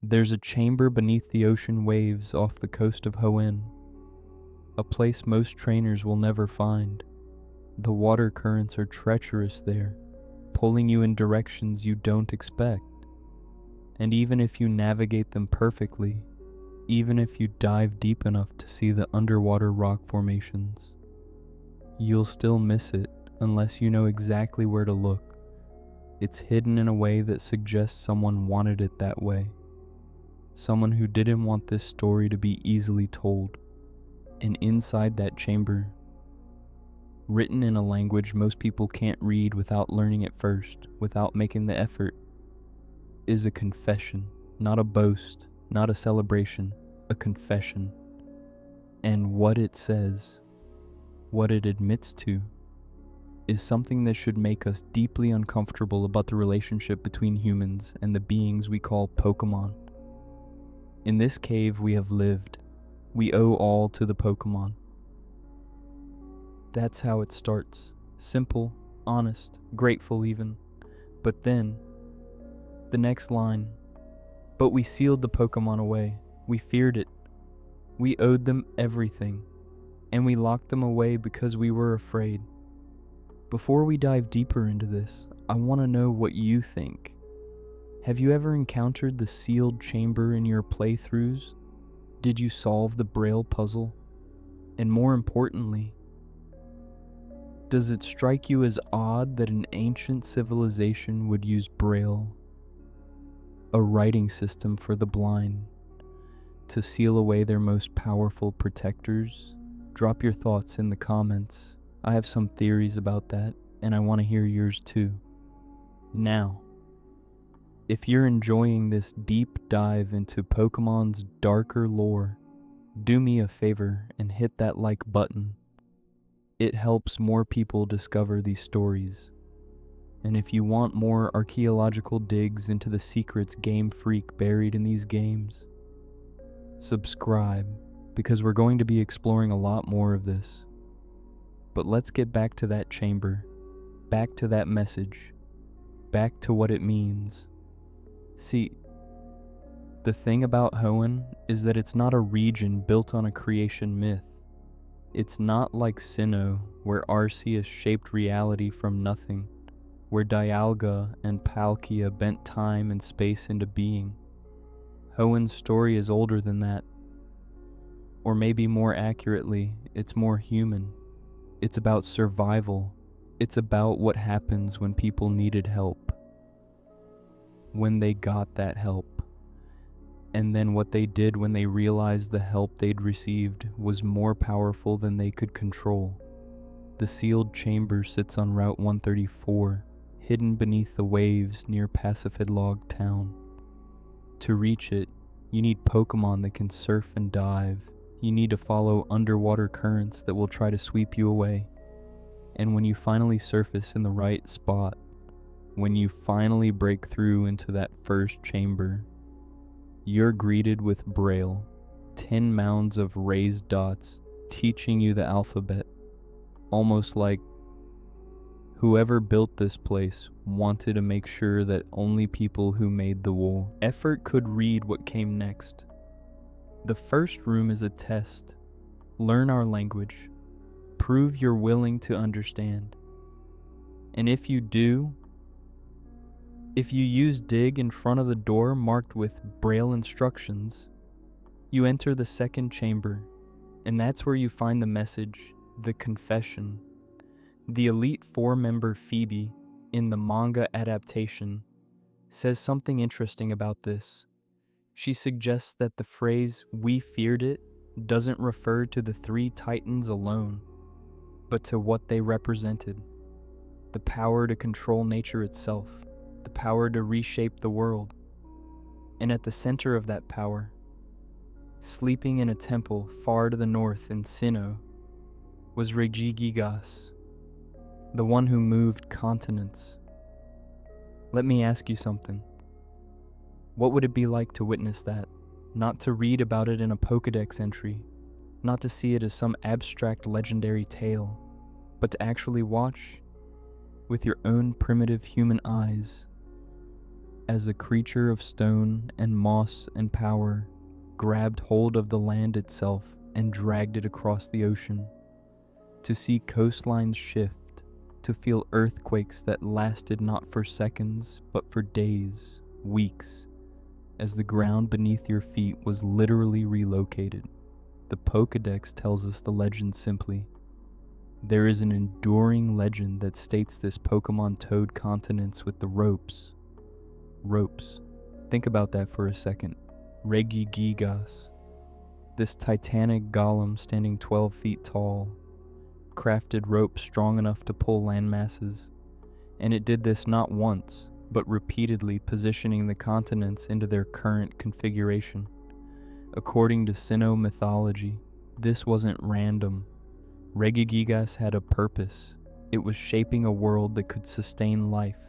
There's a chamber beneath the ocean waves off the coast of Hoenn, a place most trainers will never find. The water currents are treacherous there, pulling you in directions you don't expect. And even if you navigate them perfectly, even if you dive deep enough to see the underwater rock formations, you'll still miss it unless you know exactly where to look. It's hidden in a way that suggests someone wanted it that way. Someone who didn't want this story to be easily told. And inside that chamber, written in a language most people can't read without learning it first, without making the effort, is a confession, not a boast, not a celebration, a confession. And what it says, what it admits to, is something that should make us deeply uncomfortable about the relationship between humans and the beings we call Pokémon. In this cave we have lived. We owe all to the Pokémon. That's how it starts. Simple, honest, grateful even. But then, the next line, but we sealed the Pokémon away. We feared it. We owed them everything. And we locked them away because we were afraid. Before we dive deeper into this, I want to know what you think. Have you ever encountered the sealed chamber in your playthroughs? Did you solve the Braille puzzle? And more importantly, does it strike you as odd that an ancient civilization would use Braille, a writing system for the blind, to seal away their most powerful protectors? Drop your thoughts in the comments. I have some theories about that, and I want to hear yours too. Now, if you're enjoying this deep dive into Pokemon's darker lore, do me a favor and hit that like button. It helps more people discover these stories. And if you want more archaeological digs into the secrets Game Freak buried in these games, subscribe, because we're going to be exploring a lot more of this. But let's get back to that chamber, back to that message, back to what it means. See, the thing about Hoenn is that it's not a region built on a creation myth. It's not like Sinnoh, where Arceus shaped reality from nothing, where Dialga and Palkia bent time and space into being. Hoenn's story is older than that. Or maybe more accurately, it's more human. It's about survival. It's about what happens when people needed help. When they got that help. And then what they did when they realized the help they'd received was more powerful than they could control. The sealed chamber sits on Route 134, hidden beneath the waves near Pacifidlog town. To reach it, you need Pokémon that can surf and dive. You need to follow underwater currents that will try to sweep you away. And when you finally surface in the right spot, when you finally break through into that first chamber, you're greeted with Braille, 10 mounds of raised dots teaching you the alphabet, almost like whoever built this place wanted to make sure that only people who made the wool effort could read what came next. The first room is a test. Learn our language. Prove you're willing to understand. And if you do, if you use dig in front of the door marked with Braille instructions, you enter the second chamber, and that's where you find the message, the confession. The Elite Four member Phoebe, in the manga adaptation, says something interesting about this. She suggests that the phrase, "we feared it," doesn't refer to the three titans alone, but to what they represented. The power to control nature itself, the power to reshape the world. And at the center of that power, sleeping in a temple far to the north in Sinnoh, was Regigigas, the one who moved continents. Let me ask you something. What would it be like to witness that? Not to read about it in a Pokédex entry, not to see it as some abstract legendary tale, but to actually watch, with your own primitive human eyes, as a creature of stone and moss and power grabbed hold of the land itself and dragged it across the ocean, to see coastlines shift, to feel earthquakes that lasted not for seconds but for days, weeks, as the ground beneath your feet was literally relocated. The Pokédex tells us the legend simply. There is an enduring legend that states this Pokémon towed continents with the ropes. Ropes. Think about that for a second. Regigigas. This titanic golem standing 12 feet tall, crafted ropes strong enough to pull land masses, and it did this not once, but repeatedly, positioning the continents into their current configuration. According to Sinnoh mythology, this wasn't random. Regigigas had a purpose. It was shaping a world that could sustain life,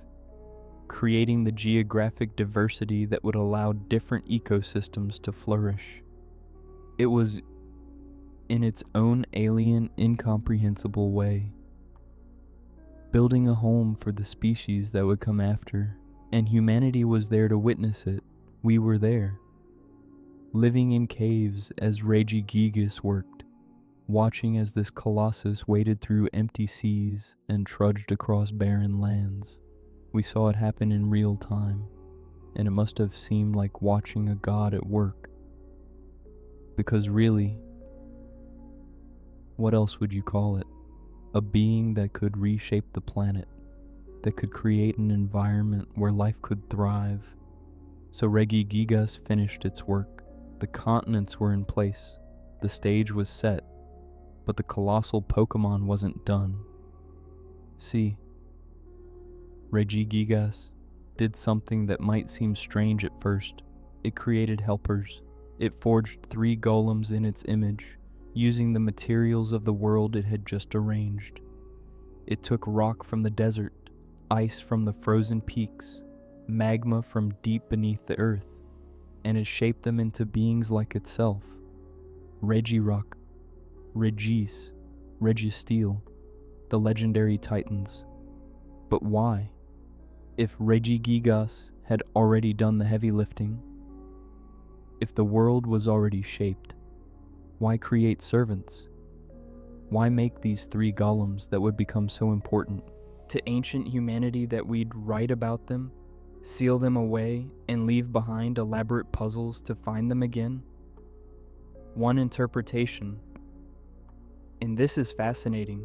creating the geographic diversity that would allow different ecosystems to flourish. It was, in its own alien, incomprehensible way, building a home for the species that would come after, and humanity was there to witness it. We were there, living in caves as Regigigas worked, watching as this colossus waded through empty seas and trudged across barren lands. We saw it happen in real time, and it must have seemed like watching a god at work. Because really, what else would you call it? A being that could reshape the planet, that could create an environment where life could thrive. So Regigigas finished its work. The continents were in place, the stage was set, but the colossal Pokémon wasn't done. See, Regigigas did something that might seem strange at first. It created helpers. It forged 3 golems in its image, using the materials of the world it had just arranged. It took rock from the desert, ice from the frozen peaks, magma from deep beneath the earth, and it shaped them into beings like itself. Regirock, Regis, Registeel, the legendary titans. But why? If Regigigas had already done the heavy lifting, if the world was already shaped, why create servants? Why make these 3 golems that would become so important to ancient humanity that we'd write about them, seal them away, and leave behind elaborate puzzles to find them again? One interpretation, and this is fascinating,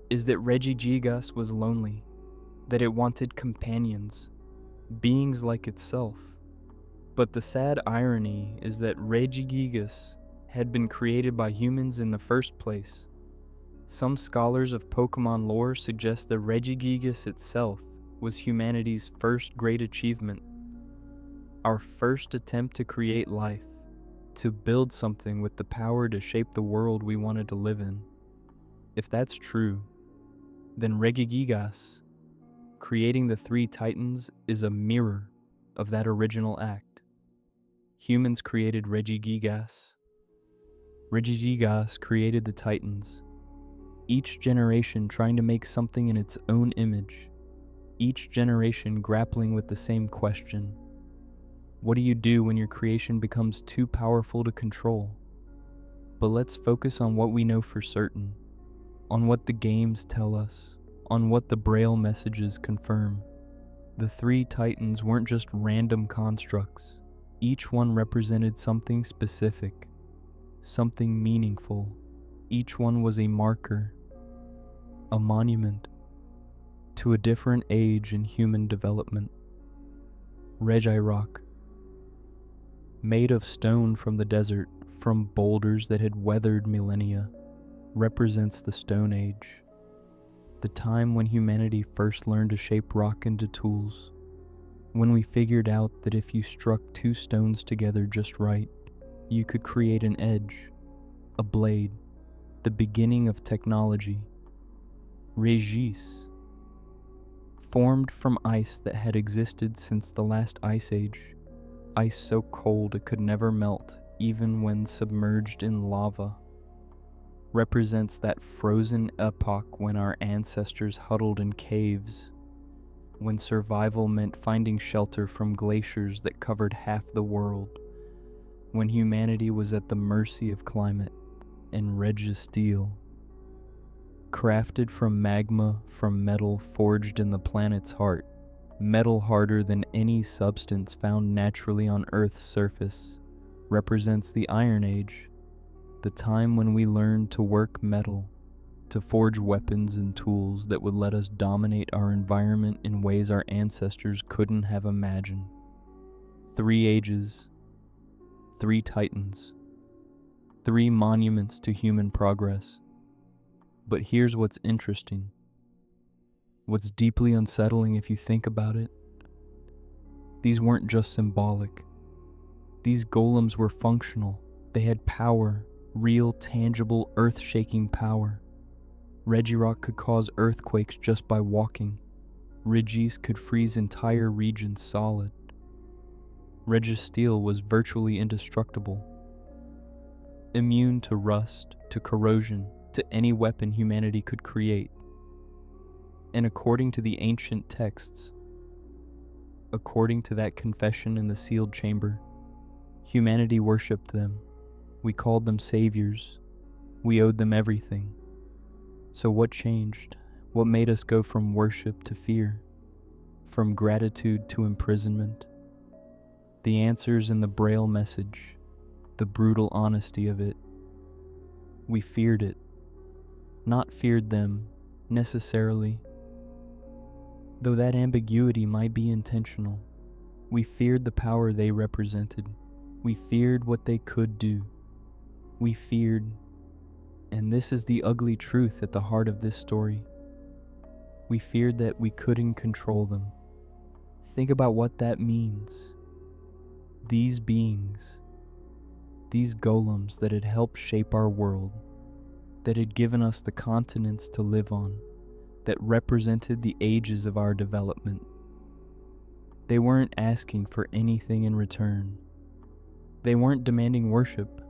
is that Regigigas was lonely, that it wanted companions, beings like itself. But the sad irony is that Regigigas had been created by humans in the first place. Some scholars of Pokémon lore suggest that Regigigas itself was humanity's first great achievement, our first attempt to create life, to build something with the power to shape the world we wanted to live in. If that's true, then Regigigas, creating the 3 titans, is a mirror of that original act. Humans created Regigigas. Regigigas created the titans. Each generation trying to make something in its own image. Each generation grappling with the same question. What do you do when your creation becomes too powerful to control? But let's focus on what we know for certain, on what the games tell us, on what the Braille messages confirm. The 3 titans weren't just random constructs. Each one represented something specific, something meaningful. Each one was a marker, a monument to a different age in human development. Regirock, made of stone from the desert, from boulders that had weathered millennia, represents the Stone Age, the time when humanity first learned to shape rock into tools, when we figured out that if you struck 2 stones together just right, you could create an edge, a blade, the beginning of technology. Regis, formed from ice that had existed since the last ice age, ice so cold it could never melt even when submerged in lava, represents that frozen epoch when our ancestors huddled in caves, when survival meant finding shelter from glaciers that covered half the world, when humanity was at the mercy of climate, and Registeel, crafted from magma from metal forged in the planet's heart, metal harder than any substance found naturally on Earth's surface, represents the Iron Age, the time when we learned to work metal, to forge weapons and tools that would let us dominate our environment in ways our ancestors couldn't have imagined. 3 ages, 3 titans, 3 monuments to human progress. But here's what's interesting. What's deeply unsettling if you think about it. These weren't just symbolic. These golems were functional. They had power, real, tangible, earth-shaking power. Regirock could cause earthquakes just by walking. Regis could freeze entire regions solid. Registeel was virtually indestructible, immune to rust, to corrosion, to any weapon humanity could create. And according to the ancient texts, according to that confession in the sealed chamber, humanity worshipped them. We called them saviors. We owed them everything. So what changed? What made us go from worship to fear? From gratitude to imprisonment? The answer's in the Braille message, the brutal honesty of it. We feared it, not feared them, necessarily. Though that ambiguity might be intentional, we feared the power they represented. We feared what they could do. We feared, and this is the ugly truth at the heart of this story, we feared that we couldn't control them. Think about what that means. These beings, these golems that had helped shape our world, that had given us the continents to live on, that represented the ages of our development. They weren't asking for anything in return. They weren't demanding worship.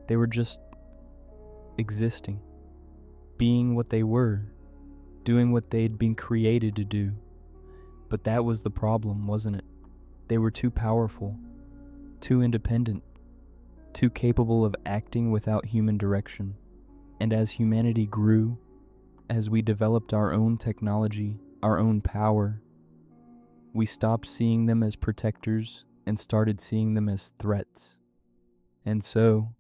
They were just existing, being what they were, doing what they'd been created to do. But that was the problem, wasn't it? They were too powerful, too independent, too capable of acting without human direction. And as humanity grew, as we developed our own technology, our own power, we stopped seeing them as protectors and started seeing them as threats. And so,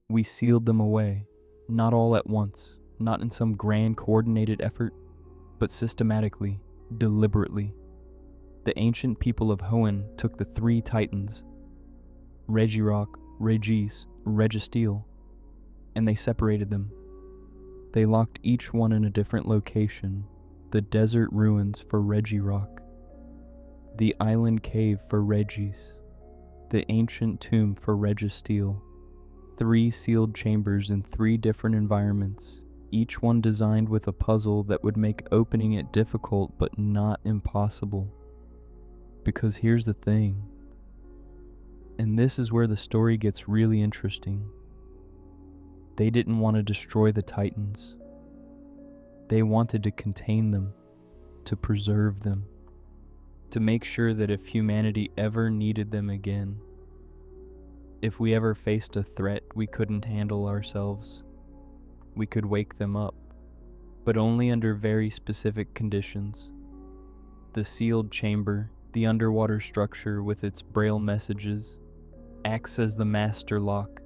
we sealed them away, not all at once, not in some grand coordinated effort, but systematically, deliberately. The ancient people of Hoenn took the 3 titans, Regirock, Regis, Registeel, and they separated them. They locked each one in a different location, the desert ruins for Regirock, the island cave for Regis, the ancient tomb for Registeel. 3 sealed chambers in 3 different environments, each one designed with a puzzle that would make opening it difficult but not impossible. Because here's the thing, and this is where the story gets really interesting. They didn't want to destroy the Titans. They wanted to contain them, to preserve them, to make sure that if humanity ever needed them again, if we ever faced a threat we couldn't handle ourselves, we could wake them up, but only under very specific conditions. The sealed chamber, the underwater structure with its braille messages, acts as the master lock,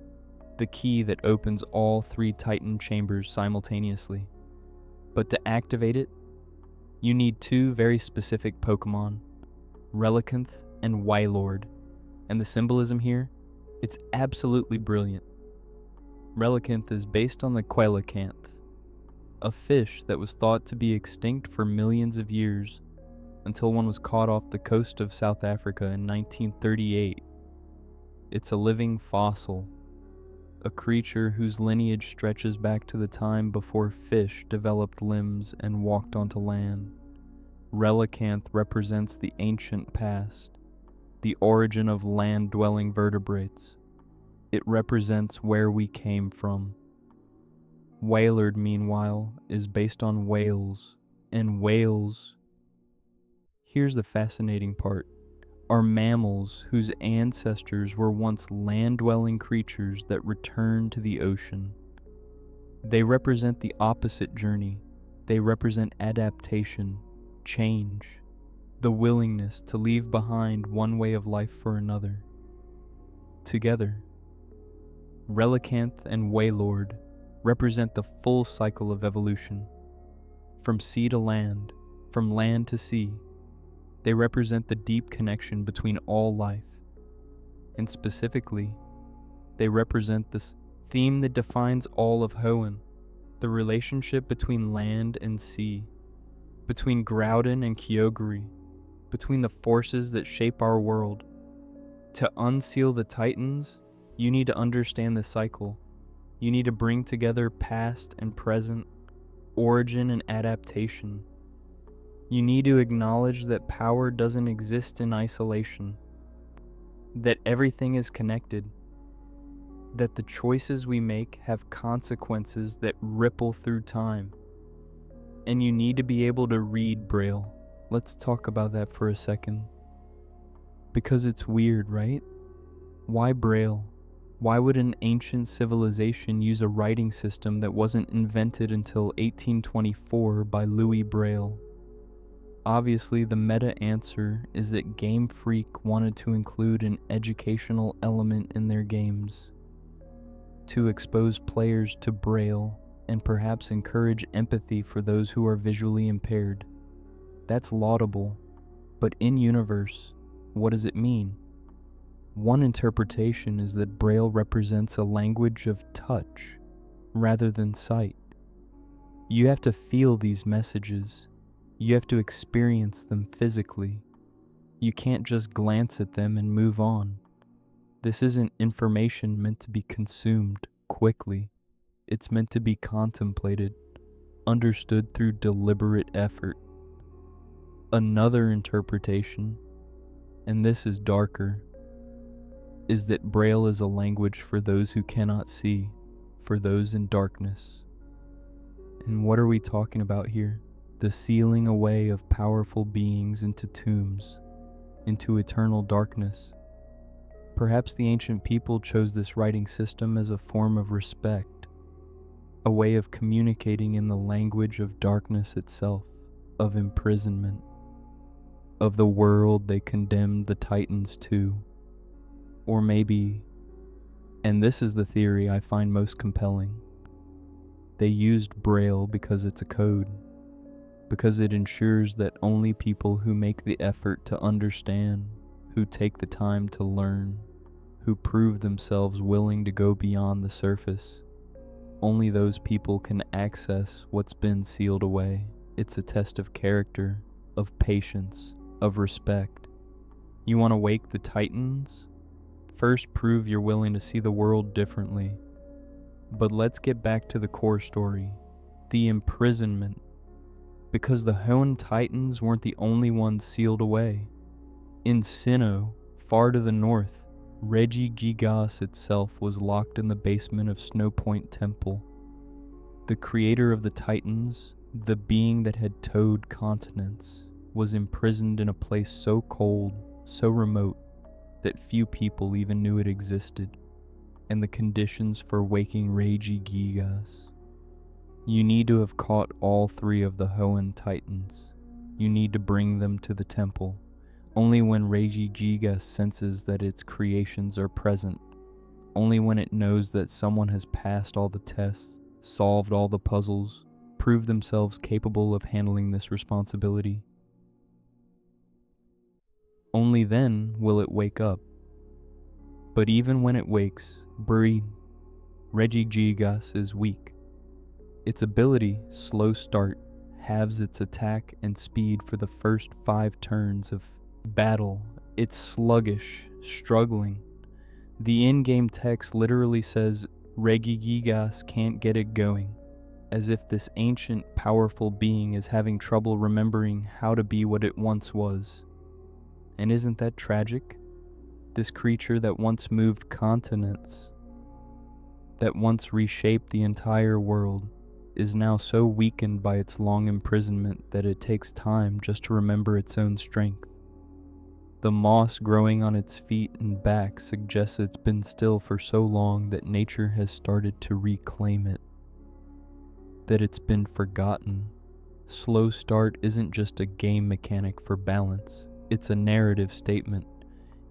the key that opens all 3 Titan chambers simultaneously. But to activate it, you need 2 very specific Pokémon, Relicanth and Wailord, and the symbolism here, it's absolutely brilliant. Relicanth is based on the coelacanth, a fish that was thought to be extinct for millions of years until one was caught off the coast of South Africa in 1938. It's a living fossil, a creature whose lineage stretches back to the time before fish developed limbs and walked onto land. Relicanth represents the ancient past, the origin of land-dwelling vertebrates. It represents where we came from. Wailord, meanwhile, is based on whales, and whales, Here's the fascinating part. Are mammals whose ancestors were once land-dwelling creatures that returned to the ocean. They represent the opposite journey. They represent adaptation, change, the willingness to leave behind one way of life for another. Together, Relicanth and Waylord represent the full cycle of evolution. From sea to land, from land to sea, they represent the deep connection between all life. And specifically, they represent this theme that defines all of Hoenn, the relationship between land and sea, between Groudon and Kyogre, between the forces that shape our world. To unseal the Titans, you need to understand the cycle. You need to bring together past and present, origin and adaptation. You need to acknowledge that power doesn't exist in isolation, that everything is connected, that the choices we make have consequences that ripple through time. And you need to be able to read Braille. Let's talk about that for a second. Because it's weird, right? Why Braille? Why would an ancient civilization use a writing system that wasn't invented until 1824 by Louis Braille? Obviously, the meta answer is that Game Freak wanted to include an educational element in their games, to expose players to Braille and perhaps encourage empathy for those who are visually impaired. That's laudable, but in-universe, what does it mean? One interpretation is that Braille represents a language of touch rather than sight. You have to feel these messages. You have to experience them physically. You can't just glance at them and move on. This isn't information meant to be consumed quickly. It's meant to be contemplated, understood through deliberate effort. Another interpretation, and this is darker, is that Braille is a language for those who cannot see, for those in darkness. And what are we talking about here? The sealing away of powerful beings into tombs, into eternal darkness. Perhaps the ancient people chose this writing system as a form of respect, a way of communicating in the language of darkness itself, of imprisonment, of the world they condemned the Titans to. Or maybe, and this is the theory I find most compelling, they used Braille because it's a code, because it ensures that only people who make the effort to understand, who take the time to learn, who prove themselves willing to go beyond the surface, only those people can access what's been sealed away. It's a test of character, of patience, of respect. You want to wake the Titans? First, prove you're willing to see the world differently. But let's get back to the core story, the imprisonment. Because the Hoenn Titans weren't the only ones sealed away. In Sinnoh, far to the north, Regigigas itself was locked in the basement of Snowpoint Temple. The creator of the Titans, the being that had towed continents, was imprisoned in a place so cold, so remote, that few people even knew it existed, and the conditions for waking Regigigas. You need to have caught all three of the Hoenn Titans. You need to bring them to the temple. Only when Regigigas senses that its creations are present, only when it knows that someone has passed all the tests, solved all the puzzles, proved themselves capable of handling this responsibility, only then will it wake up. But even when it wakes, Regigigas is weak. Its ability, Slow Start, halves its attack and speed for the first 5 turns of battle. It's sluggish, struggling. The in-game text literally says Regigigas can't get it going, as if this ancient, powerful being is having trouble remembering how to be what it once was. And isn't that tragic? This creature that once moved continents, that once reshaped the entire world, is now so weakened by its long imprisonment that it takes time just to remember its own strength. The moss growing on its feet and back suggests it's been still for so long that nature has started to reclaim it, that it's been forgotten. Slow start isn't just a game mechanic for balance, it's a narrative statement.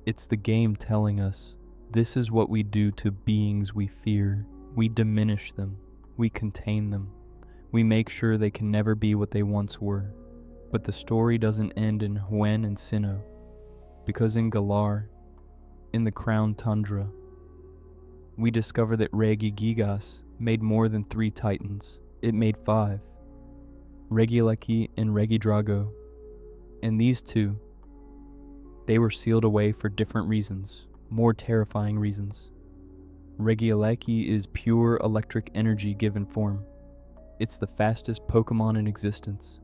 It's the game telling us, this is what we do to beings we fear. We diminish them, we contain them, we make sure they can never be what they once were. But the story doesn't end in Huen and Sinnoh, because in Galar, in the Crown Tundra, we discover that Regigigas made more than 3 titans. It made 5. Regieleki and Regidrago. And these two, they were sealed away for different reasons, more terrifying reasons. Regieleki is pure electric energy given form. It's the fastest Pokémon in existence.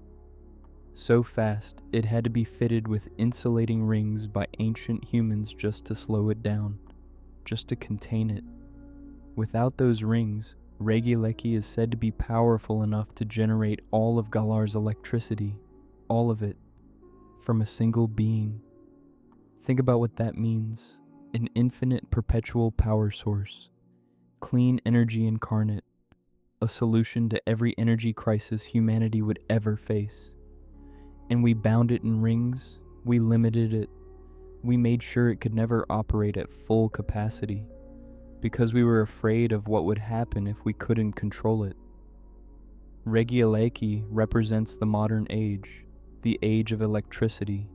So fast, it had to be fitted with insulating rings by ancient humans just to slow it down, just to contain it. Without those rings, Regieleki is said to be powerful enough to generate all of Galar's electricity, all of it, from a single being. Think about what that means. An infinite perpetual power source, clean energy incarnate, a solution to every energy crisis humanity would ever face. And we bound it in rings, we limited it, we made sure it could never operate at full capacity, because we were afraid of what would happen if we couldn't control it. Regieleki represents the modern age, the age of electricity,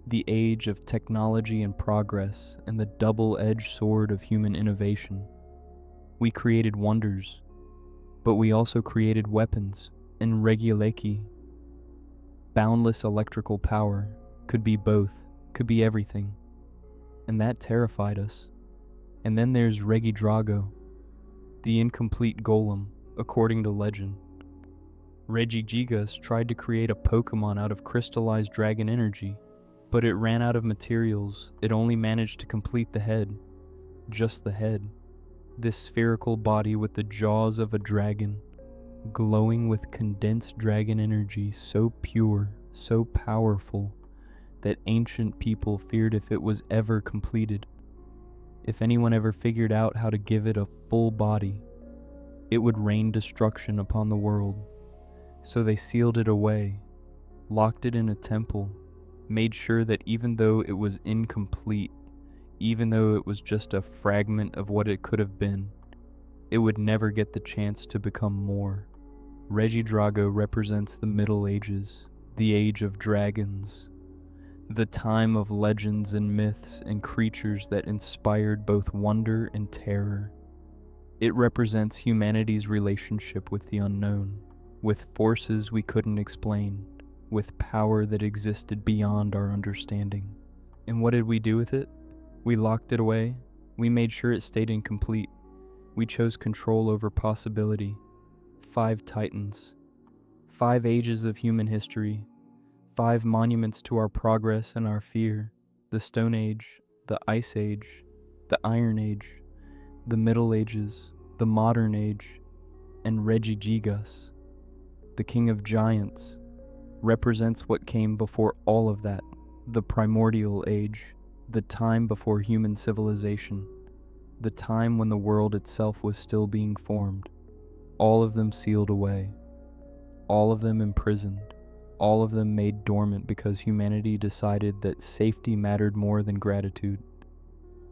the age of technology and progress, and the double-edged sword of human innovation. We created wonders, but we also created weapons, and Regieleki, boundless electrical power, could be both, could be everything, and that terrified us. And then there's Regidrago, the incomplete golem, according to legend. Regigigas tried to create a Pokémon out of crystallized dragon energy, but it ran out of materials. It only managed to complete the head, just the head, this spherical body with the jaws of a dragon, glowing with condensed dragon energy so pure, so powerful, that ancient people feared if it was ever completed, if anyone ever figured out how to give it a full body, it would rain destruction upon the world. So they sealed it away, locked it in a temple, made sure that even though it was incomplete, even though it was just a fragment of what it could have been, it would never get the chance to become more. Regidrago represents the Middle Ages, the age of dragons, the time of legends and myths and creatures that inspired both wonder and terror. It represents humanity's relationship with the unknown, with forces we couldn't explain, with power that existed beyond our understanding. And what did we do with it? We locked it away. We made sure it stayed incomplete. We chose control over possibility. 5 titans, 5 ages of human history, 5 monuments to our progress and our fear: the Stone Age, the Ice Age, the Iron Age, the Middle Ages, the Modern Age, and Regigigas, the King of Giants, represents what came before all of that, the Primordial Age, the time before human civilization, the time when the world itself was still being formed. All of them sealed away, all of them imprisoned, all of them made dormant because humanity decided that safety mattered more than gratitude,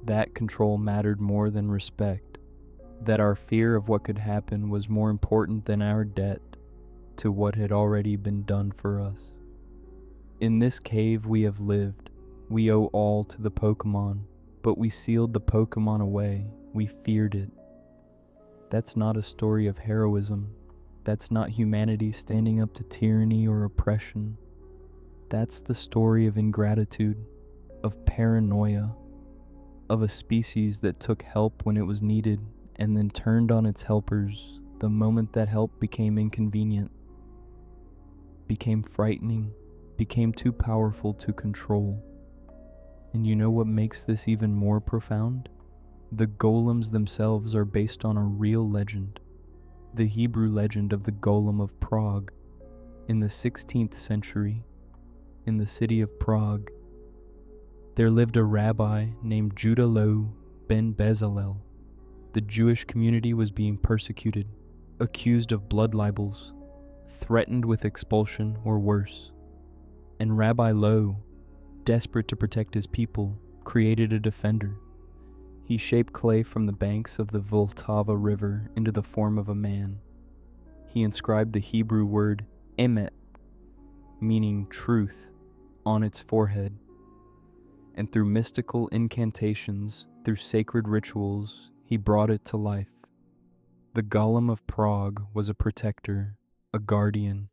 that control mattered more than respect, that our fear of what could happen was more important than our debt to what had already been done for us. In this cave we have lived. We owe all to the Pokémon, but we sealed the Pokémon away. We feared it. That's not a story of heroism. That's not humanity standing up to tyranny or oppression. That's the story of ingratitude, of paranoia, of a species that took help when it was needed and then turned on its helpers the moment that help became inconvenient, became frightening, became too powerful to control. And you know what makes this even more profound? The golems themselves are based on a real legend. the Hebrew legend of the Golem of Prague. In the 16th century, in the city of Prague, there lived a rabbi named Judah Loew ben Bezalel. The Jewish community was being persecuted, accused of blood libels, threatened with expulsion or worse. And Rabbi Loew, desperate to protect his people, created a defender. He shaped clay from the banks of the Vltava River into the form of a man. He inscribed the Hebrew word emet, meaning truth, on its forehead. And through mystical incantations, through sacred rituals, he brought it to life. The Golem of Prague was a protector, a guardian.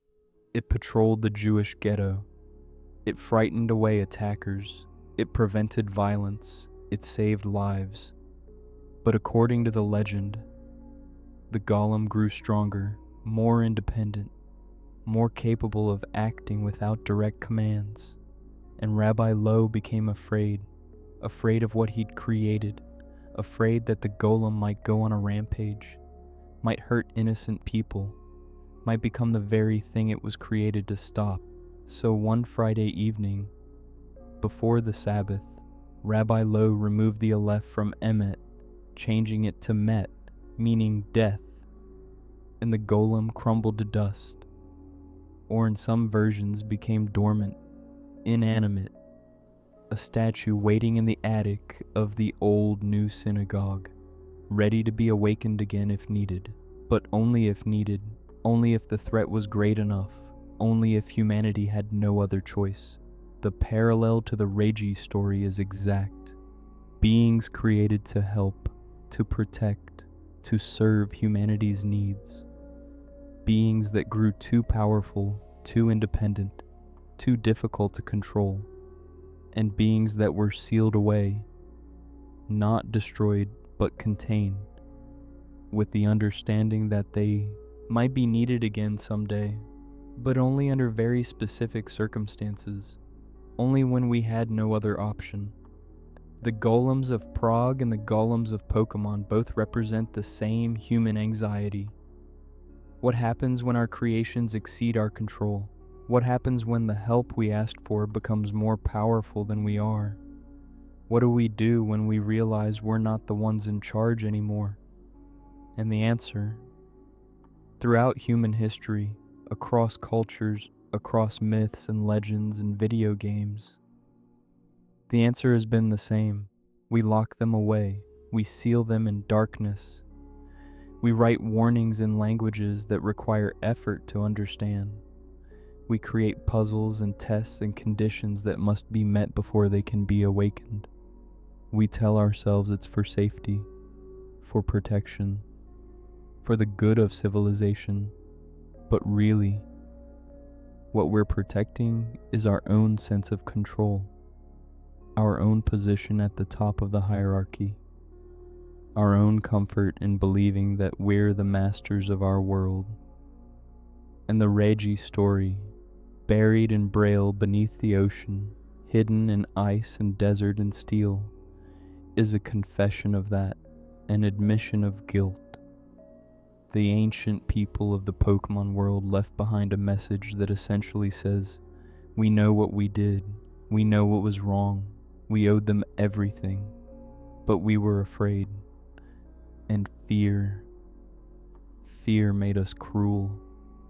It patrolled the Jewish ghetto. It frightened away attackers. It prevented violence. It saved lives. But according to the legend, the Golem grew stronger, more independent, more capable of acting without direct commands. And Rabbi Loew became afraid of what he'd created, afraid that the Golem might go on a rampage, might hurt innocent people, might become the very thing it was created to stop. So one Friday evening, before the Sabbath, Rabbi Loew removed the aleph from emet, changing it to met, meaning death, and the Golem crumbled to dust, or in some versions became dormant, inanimate, a statue waiting in the attic of the old new synagogue, ready to be awakened again if needed, but only if needed, only if the threat was great enough, only if humanity had no other choice. The parallel to the Regi story is exact. Beings created to help, to protect, to serve humanity's needs. Beings that grew too powerful, too independent, too difficult to control, and beings that were sealed away, not destroyed but contained, with the understanding that they might be needed again someday, but only under very specific circumstances, only when we had no other option. The Golems of Prague and the Golems of Pokémon both represent the same human anxiety. What happens when our creations exceed our control? What happens when the help we asked for becomes more powerful than we are? What do we do when we realize we're not the ones in charge anymore? And the answer, throughout human history, across cultures, across myths and legends and video games, the answer has been the same. We lock them away. We seal them in darkness. We write warnings in languages that require effort to understand. We create puzzles and tests and conditions that must be met before they can be awakened. We tell ourselves it's for safety, for protection, for the good of civilization, but really, what we're protecting is our own sense of control, our own position at the top of the hierarchy, our own comfort in believing that we're the masters of our world. And the Regi story, buried in braille beneath the ocean, hidden in ice and desert and steel, is a confession of that, an admission of guilt. The ancient people of the Pokémon world left behind a message that essentially says, we know what we did, we know what was wrong, we owed them everything, but we were afraid. And fear made us cruel.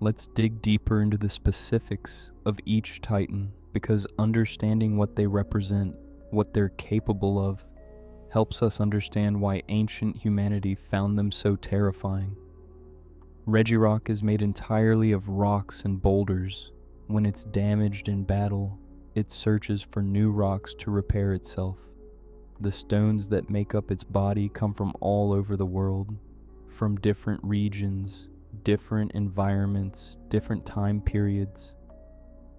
Let's dig deeper into the specifics of each Titan, because understanding what they represent, what they're capable of, helps us understand why ancient humanity found them so terrifying. Regirock is made entirely of rocks and boulders. When it's damaged in battle, it searches for new rocks to repair itself. The stones that make up its body come from all over the world, from different regions, different environments, different time periods.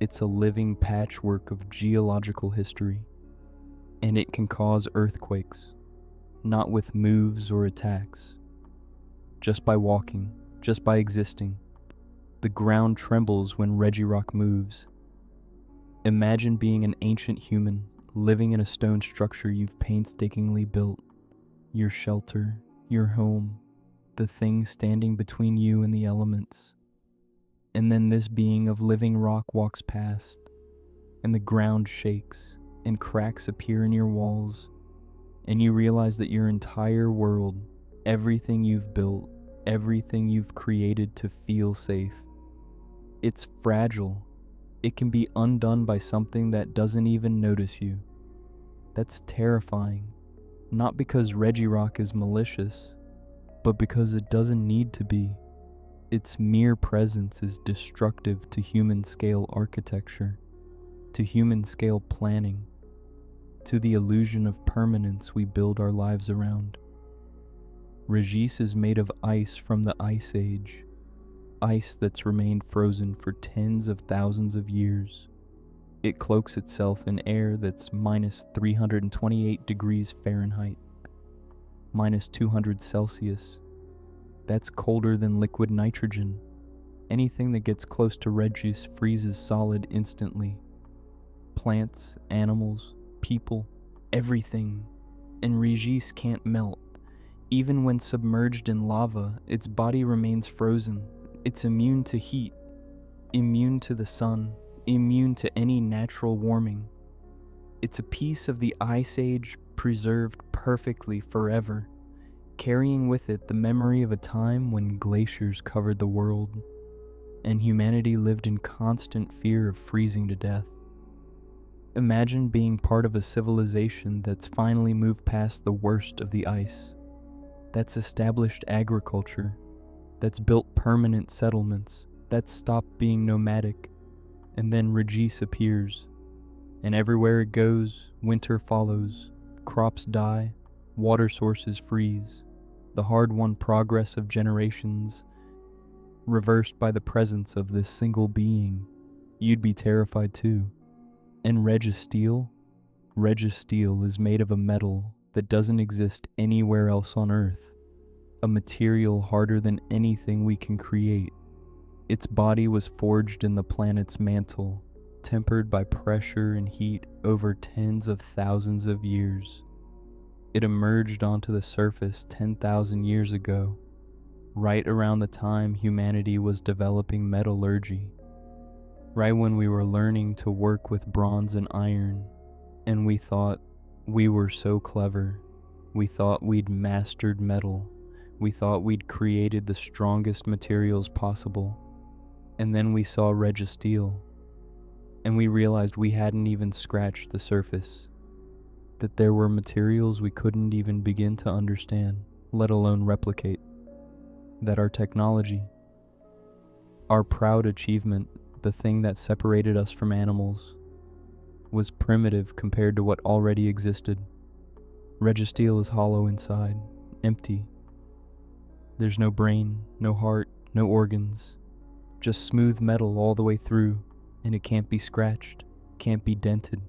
It's a living patchwork of geological history, and it can cause earthquakes, not with moves or attacks. Just by walking, just by existing, the ground trembles when Regirock moves. Imagine being an ancient human living in a stone structure you've painstakingly built, your shelter, your home, the thing standing between you and the elements. And then this being of living rock walks past, and the ground shakes, and cracks appear in your walls, and you realize that your entire world, everything you've built, everything you've created to feel safe, it's fragile. It can be undone by something that doesn't even notice you. That's terrifying, not because Regirock is malicious, but because it doesn't need to be. Its mere presence is destructive to human-scale architecture, to human-scale planning, to the illusion of permanence we build our lives around. Regis is made of ice from the Ice Age, ice that's remained frozen for tens of thousands of years. It cloaks itself in air that's minus 328 degrees Fahrenheit, minus 200 Celsius. That's colder than liquid nitrogen. Anything that gets close to Regis freezes solid instantly. Plants, animals, people, everything. And Regis can't melt. Even when submerged in lava, its body remains frozen. It's immune to heat, immune to the sun, immune to any natural warming. It's a piece of the Ice Age preserved perfectly forever, carrying with it the memory of a time when glaciers covered the world, and humanity lived in constant fear of freezing to death. Imagine being part of a civilization that's finally moved past the worst of the ice, that's established agriculture, that's built permanent settlements, that's stopped being nomadic, and then Regis appears, and everywhere it goes, winter follows, crops die, water sources freeze, the hard-won progress of generations reversed by the presence of this single being. You'd be terrified too. And Registeel is made of a metal that doesn't exist anywhere else on Earth, a material harder than anything we can create. Its body was forged in the planet's mantle, tempered by pressure and heat over tens of thousands of years. It emerged onto the surface 10,000 years ago, right around the time humanity was developing metallurgy, right when we were learning to work with bronze and iron, and we thought we were so clever. We thought we'd mastered metal. We thought we'd created the strongest materials possible. And then we saw Registeel, and we realized we hadn't even scratched the surface, that there were materials we couldn't even begin to understand, let alone replicate, that our technology, our proud achievement, the thing that separated us from animals, was primitive compared to what already existed. Registeel is hollow inside, empty. There's no brain, no heart, no organs, just smooth metal all the way through, and it can't be scratched, can't be dented,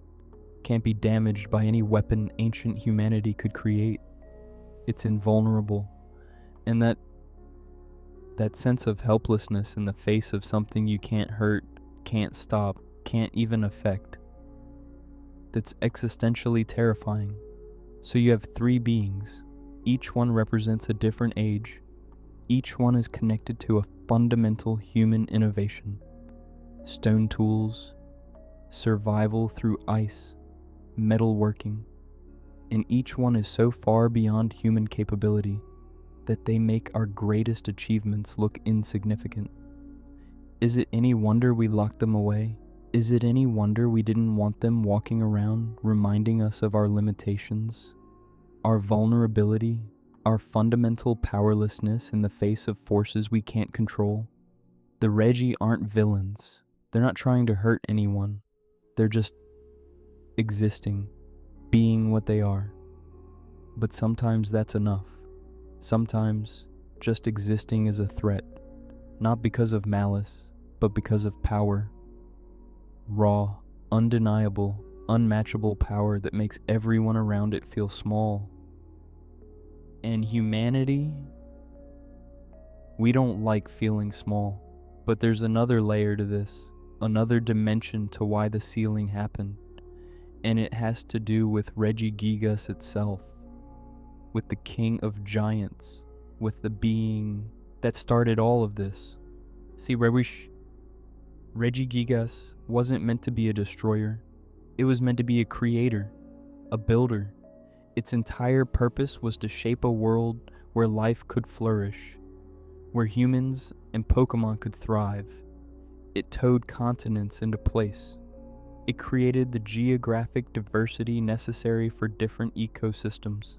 can't be damaged by any weapon ancient humanity could create. It's invulnerable, and that sense of helplessness in the face of something you can't hurt, can't stop, can't even affect, that's existentially terrifying. So you have three beings. Each one represents a different age. Each one is connected to a fundamental human innovation. Stone tools, survival through ice, metalworking, and each one is so far beyond human capability that they make our greatest achievements look insignificant. Is it any wonder we locked them away? Is it any wonder we didn't want them walking around reminding us of our limitations, our vulnerability, our fundamental powerlessness in the face of forces we can't control? The Regi aren't villains. They're not trying to hurt anyone. They're just existing, being what they are. But sometimes that's enough. Sometimes just existing is a threat, not because of malice, but because of power. Raw, undeniable, unmatchable power that makes everyone around it feel small. And humanity, we don't like feeling small. But there's another layer to this, another dimension to why the sealing happened. And it has to do with Regigigas itself, with the king of giants, with the being that started all of this. See, Regigigas wasn't meant to be a destroyer. It was meant to be a creator, a builder. Its entire purpose was to shape a world where life could flourish, where humans and Pokémon could thrive. It towed continents into place. It created the geographic diversity necessary for different ecosystems.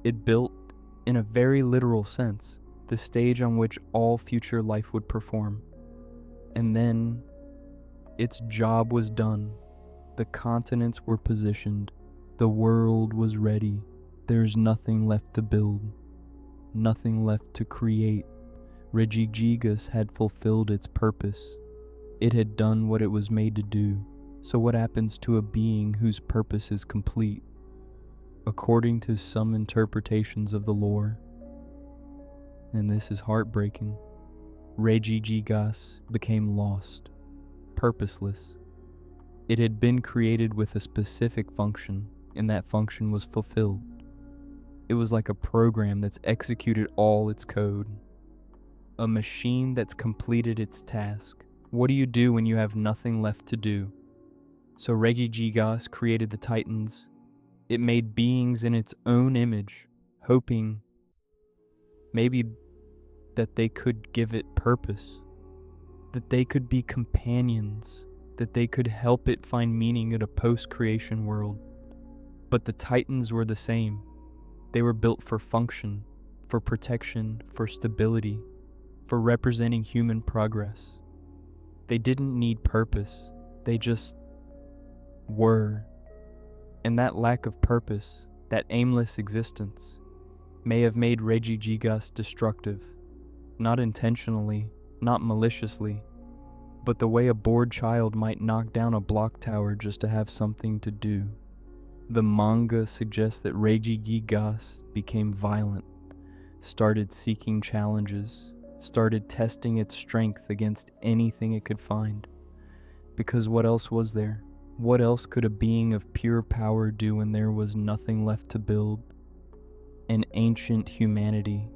It built, in a very literal sense, the stage on which all future life would perform. And then, its job was done. The continents were positioned. The world was ready. There's nothing left to build. Nothing left to create. Regigigas had fulfilled its purpose. It had done what it was made to do. So what happens to a being whose purpose is complete? According to some interpretations of the lore, and this is heartbreaking, Regigigas became lost, purposeless. It had been created with a specific function, and that function was fulfilled. It was like a program that's executed all its code, a machine that's completed its task. What do you do when you have nothing left to do? So Regigigas created the Titans. It made beings in its own image, hoping maybe that they could give it purpose, that they could be companions, that they could help it find meaning in a post-creation world. But the Titans were the same. They were built for function, for protection, for stability, for representing human progress. They didn't need purpose, they just were. And that lack of purpose, that aimless existence, may have made Regigigas destructive. Not intentionally, not maliciously, but the way a bored child might knock down a block tower just to have something to do. The manga suggests that Regigigas became violent, started seeking challenges, started testing its strength against anything it could find. Because what else was there? What else could a being of pure power do when there was nothing left to build? An ancient humanity,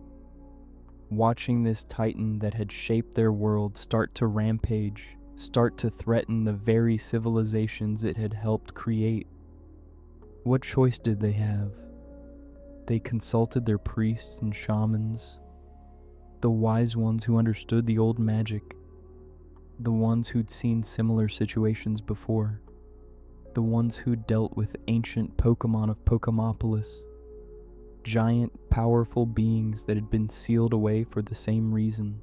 watching this Titan that had shaped their world start to rampage, start to threaten the very civilizations it had helped create. What choice did they have? They consulted their priests and shamans, the wise ones who understood the old magic, the ones who'd seen similar situations before, the ones who'd dealt with ancient Pokémon of Pokemopolis, giant, powerful beings that had been sealed away for the same reason.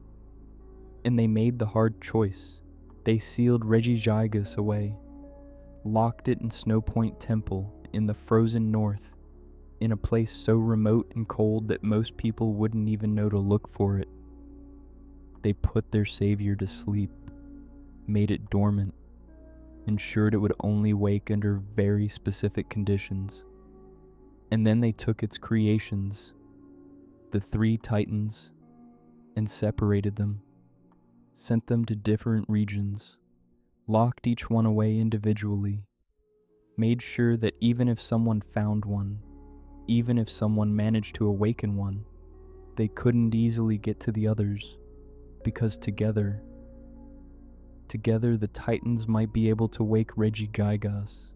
And they made the hard choice. They sealed Regigigas away, locked it in Snow Point Temple in the frozen north, in a place so remote and cold that most people wouldn't even know to look for it. They put their savior to sleep, made it dormant, ensured it would only wake under very specific conditions. And then they took its creations, the 3 Titans, and separated them, sent them to different regions, locked each one away individually, made sure that even if someone found one, even if someone managed to awaken one, they couldn't easily get to the others, because together the Titans might be able to wake Regigigas.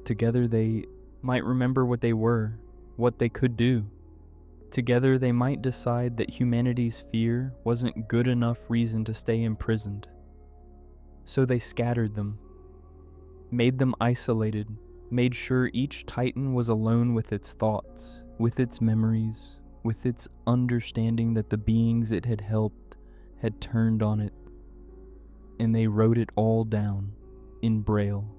Together they might remember what they were, what they could do. Together they might decide that humanity's fear wasn't good enough reason to stay imprisoned. So they scattered them, made them isolated, made sure each Titan was alone with its thoughts, with its memories, with its understanding that the beings it had helped had turned on it. And they wrote it all down, in Braille,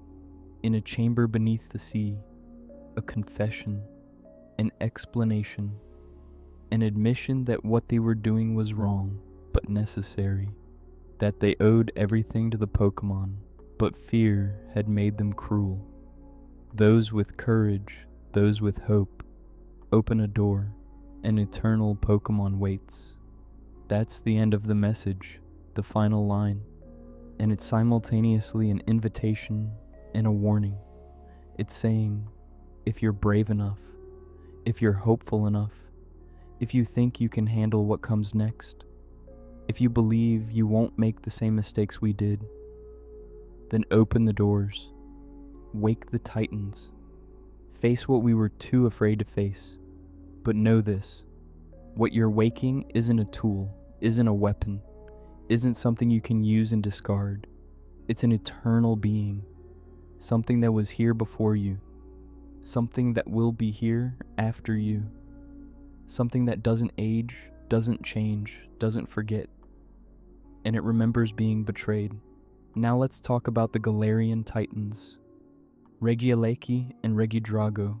in a chamber beneath the sea, a confession, an explanation, an admission that what they were doing was wrong, but necessary, that they owed everything to the Pokémon, but fear had made them cruel. Those with courage, those with hope, open a door, an eternal Pokémon waits. That's the end of the message, the final line. And it's simultaneously an invitation and a warning. It's saying, if you're brave enough, if you're hopeful enough, if you think you can handle what comes next, if you believe you won't make the same mistakes we did, then open the doors, wake the titans, face what we were too afraid to face. But know this, what you're waking isn't a tool, isn't a weapon, isn't something you can use and discard. It's an eternal being, something that was here before you, something that will be here after you, something that doesn't age, doesn't change, doesn't forget, and it remembers being betrayed. Now let's talk about the Galarian Titans, Regieleki and Regidrago,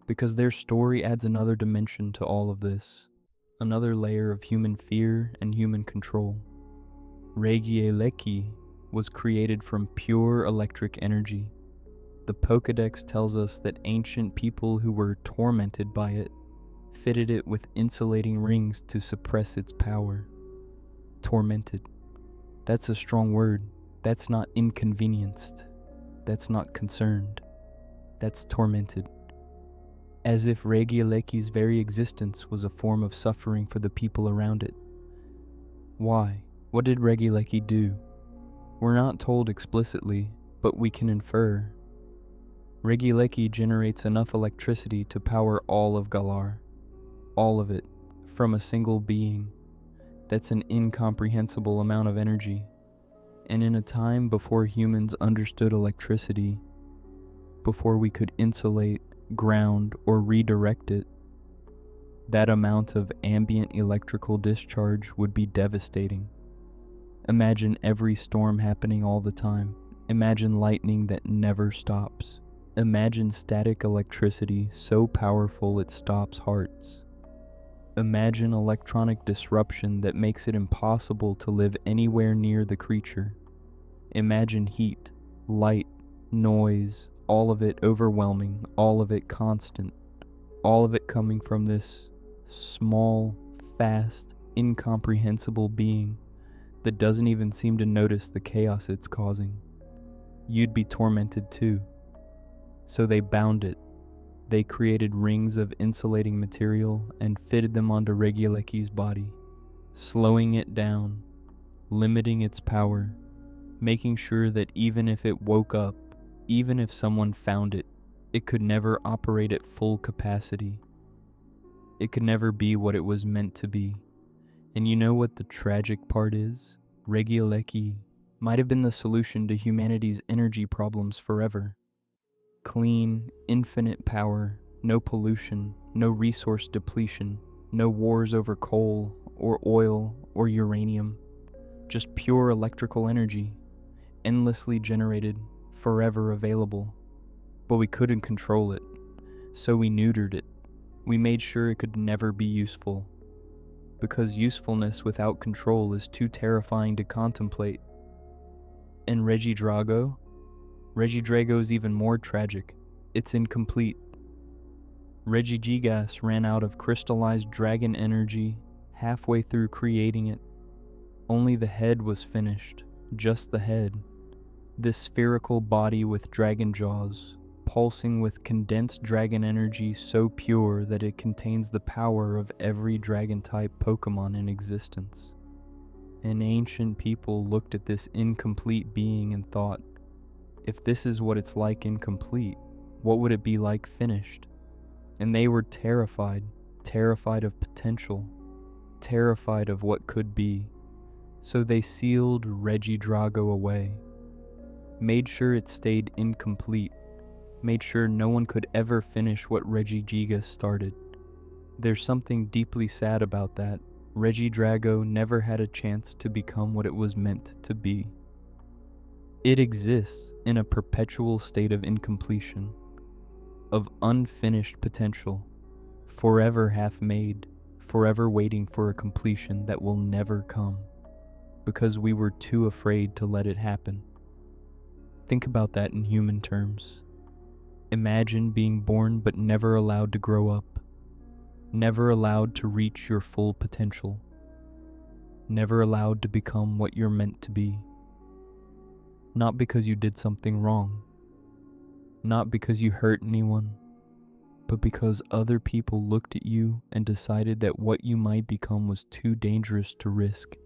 because their story adds another dimension to all of this, another layer of human fear and human control. Regieleki was created from pure electric energy. The Pokédex tells us that ancient people who were tormented by it fitted it with insulating rings to suppress its power. Tormented. That's a strong word. That's not inconvenienced. That's not concerned. That's tormented. As if Regieleki's very existence was a form of suffering for the people around it. Why? What did Regieleki do? We're not told explicitly, but we can infer. Regieleki generates enough electricity to power all of Galar. All of it, from a single being. That's an incomprehensible amount of energy. And in a time before humans understood electricity, before we could insulate, ground, or redirect it, that amount of ambient electrical discharge would be devastating. Imagine every storm happening all the time. Imagine lightning that never stops. Imagine static electricity so powerful it stops hearts. Imagine electronic disruption that makes it impossible to live anywhere near the creature. Imagine heat, light, noise, all of it overwhelming, all of it constant, all of it coming from this small, fast, incomprehensible being that doesn't even seem to notice the chaos it's causing. You'd be tormented too. So they bound it. They created rings of insulating material and fitted them onto Regieleki's body, slowing it down, limiting its power, making sure that even if it woke up, even if someone found it, it could never operate at full capacity. It could never be what it was meant to be. And you know what the tragic part is? Regieleki might have been the solution to humanity's energy problems forever. Clean, infinite power, no pollution, no resource depletion, no wars over coal or oil or uranium, just pure electrical energy, endlessly generated, forever available. But we couldn't control it, so we neutered it. We made sure it could never be useful, because usefulness without control is too terrifying to contemplate. And Regidrago is even more tragic. It's incomplete. Regigigas ran out of crystallized dragon energy halfway through creating it. Only the head was finished, just the head. This spherical body with dragon jaws, pulsing with condensed dragon energy so pure that it contains the power of every dragon-type Pokémon in existence. And ancient people looked at this incomplete being and thought, if this is what it's like incomplete, what would it be like finished? And they were terrified of potential, terrified of what could be. So they sealed Regidrago away, made sure it stayed incomplete, made sure no one could ever finish what Regigigas started. There's something deeply sad about that. Regidrago never had a chance to become what it was meant to be. It exists in a perpetual state of incompletion, of unfinished potential, forever half-made, forever waiting for a completion that will never come, because we were too afraid to let it happen. Think about that in human terms. Imagine being born but never allowed to grow up, never allowed to reach your full potential, never allowed to become what you're meant to be. Not because you did something wrong, not because you hurt anyone, but because other people looked at you and decided that what you might become was too dangerous to risk.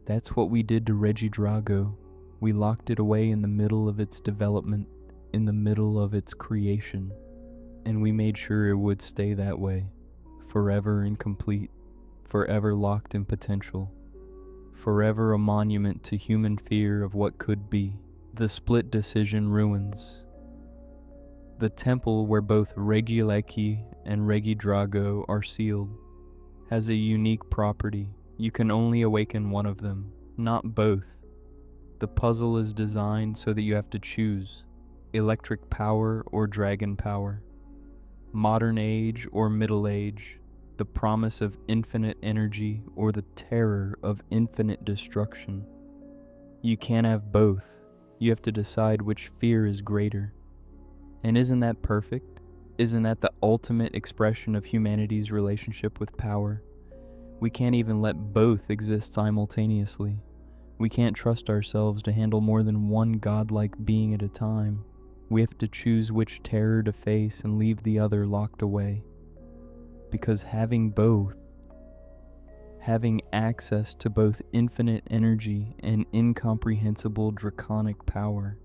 That's what we did to Regidrago. We locked it away in the middle of its development, in the middle of its creation, and we made sure it would stay that way, forever incomplete, forever locked in potential, forever a monument to human fear of what could be. The split decision ruins. The temple where both Regieleki and Regidrago are sealed has a unique property. You can only awaken one of them, not both. The puzzle is designed so that you have to choose electric power or dragon power, modern age or middle age, the promise of infinite energy or the terror of infinite destruction. You can't have both. You have to decide which fear is greater. And isn't that perfect? Isn't that the ultimate expression of humanity's relationship with power? We can't even let both exist simultaneously. We can't trust ourselves to handle more than one godlike being at a time. We have to choose which terror to face and leave the other locked away. Because having both, having access to both infinite energy and incomprehensible draconic power,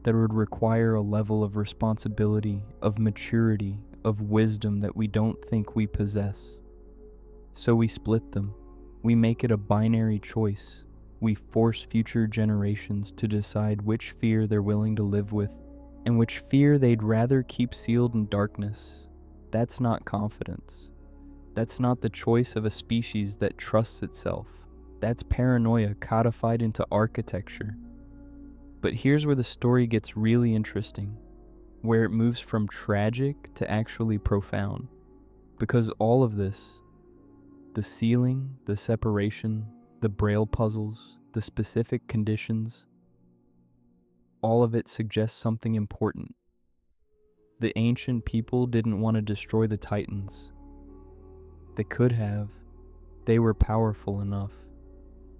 that would require a level of responsibility, of maturity, of wisdom that we don't think we possess. So we split them. We make it a binary choice. We force future generations to decide which fear they're willing to live with and which fear they'd rather keep sealed in darkness. That's not confidence. That's not the choice of a species that trusts itself. That's paranoia codified into architecture. But here's where the story gets really interesting, where it moves from tragic to actually profound. Because all of this, the sealing, the separation, the braille puzzles, the specific conditions, all of it suggests something important. The ancient people didn't want to destroy the Titans. They could have. They were powerful enough.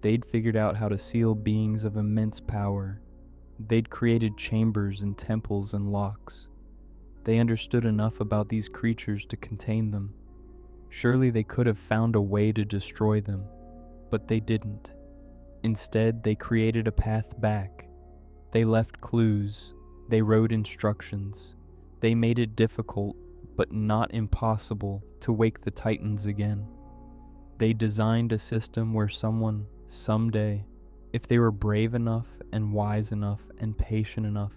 They'd figured out how to seal beings of immense power. They'd created chambers and temples and locks. They understood enough about these creatures to contain them. Surely they could have found a way to destroy them, but they didn't. Instead, they created a path back. They left clues. They wrote instructions. They made it difficult, but not impossible, to wake the Titans again. They designed a system where someone, someday, if they were brave enough and wise enough and patient enough,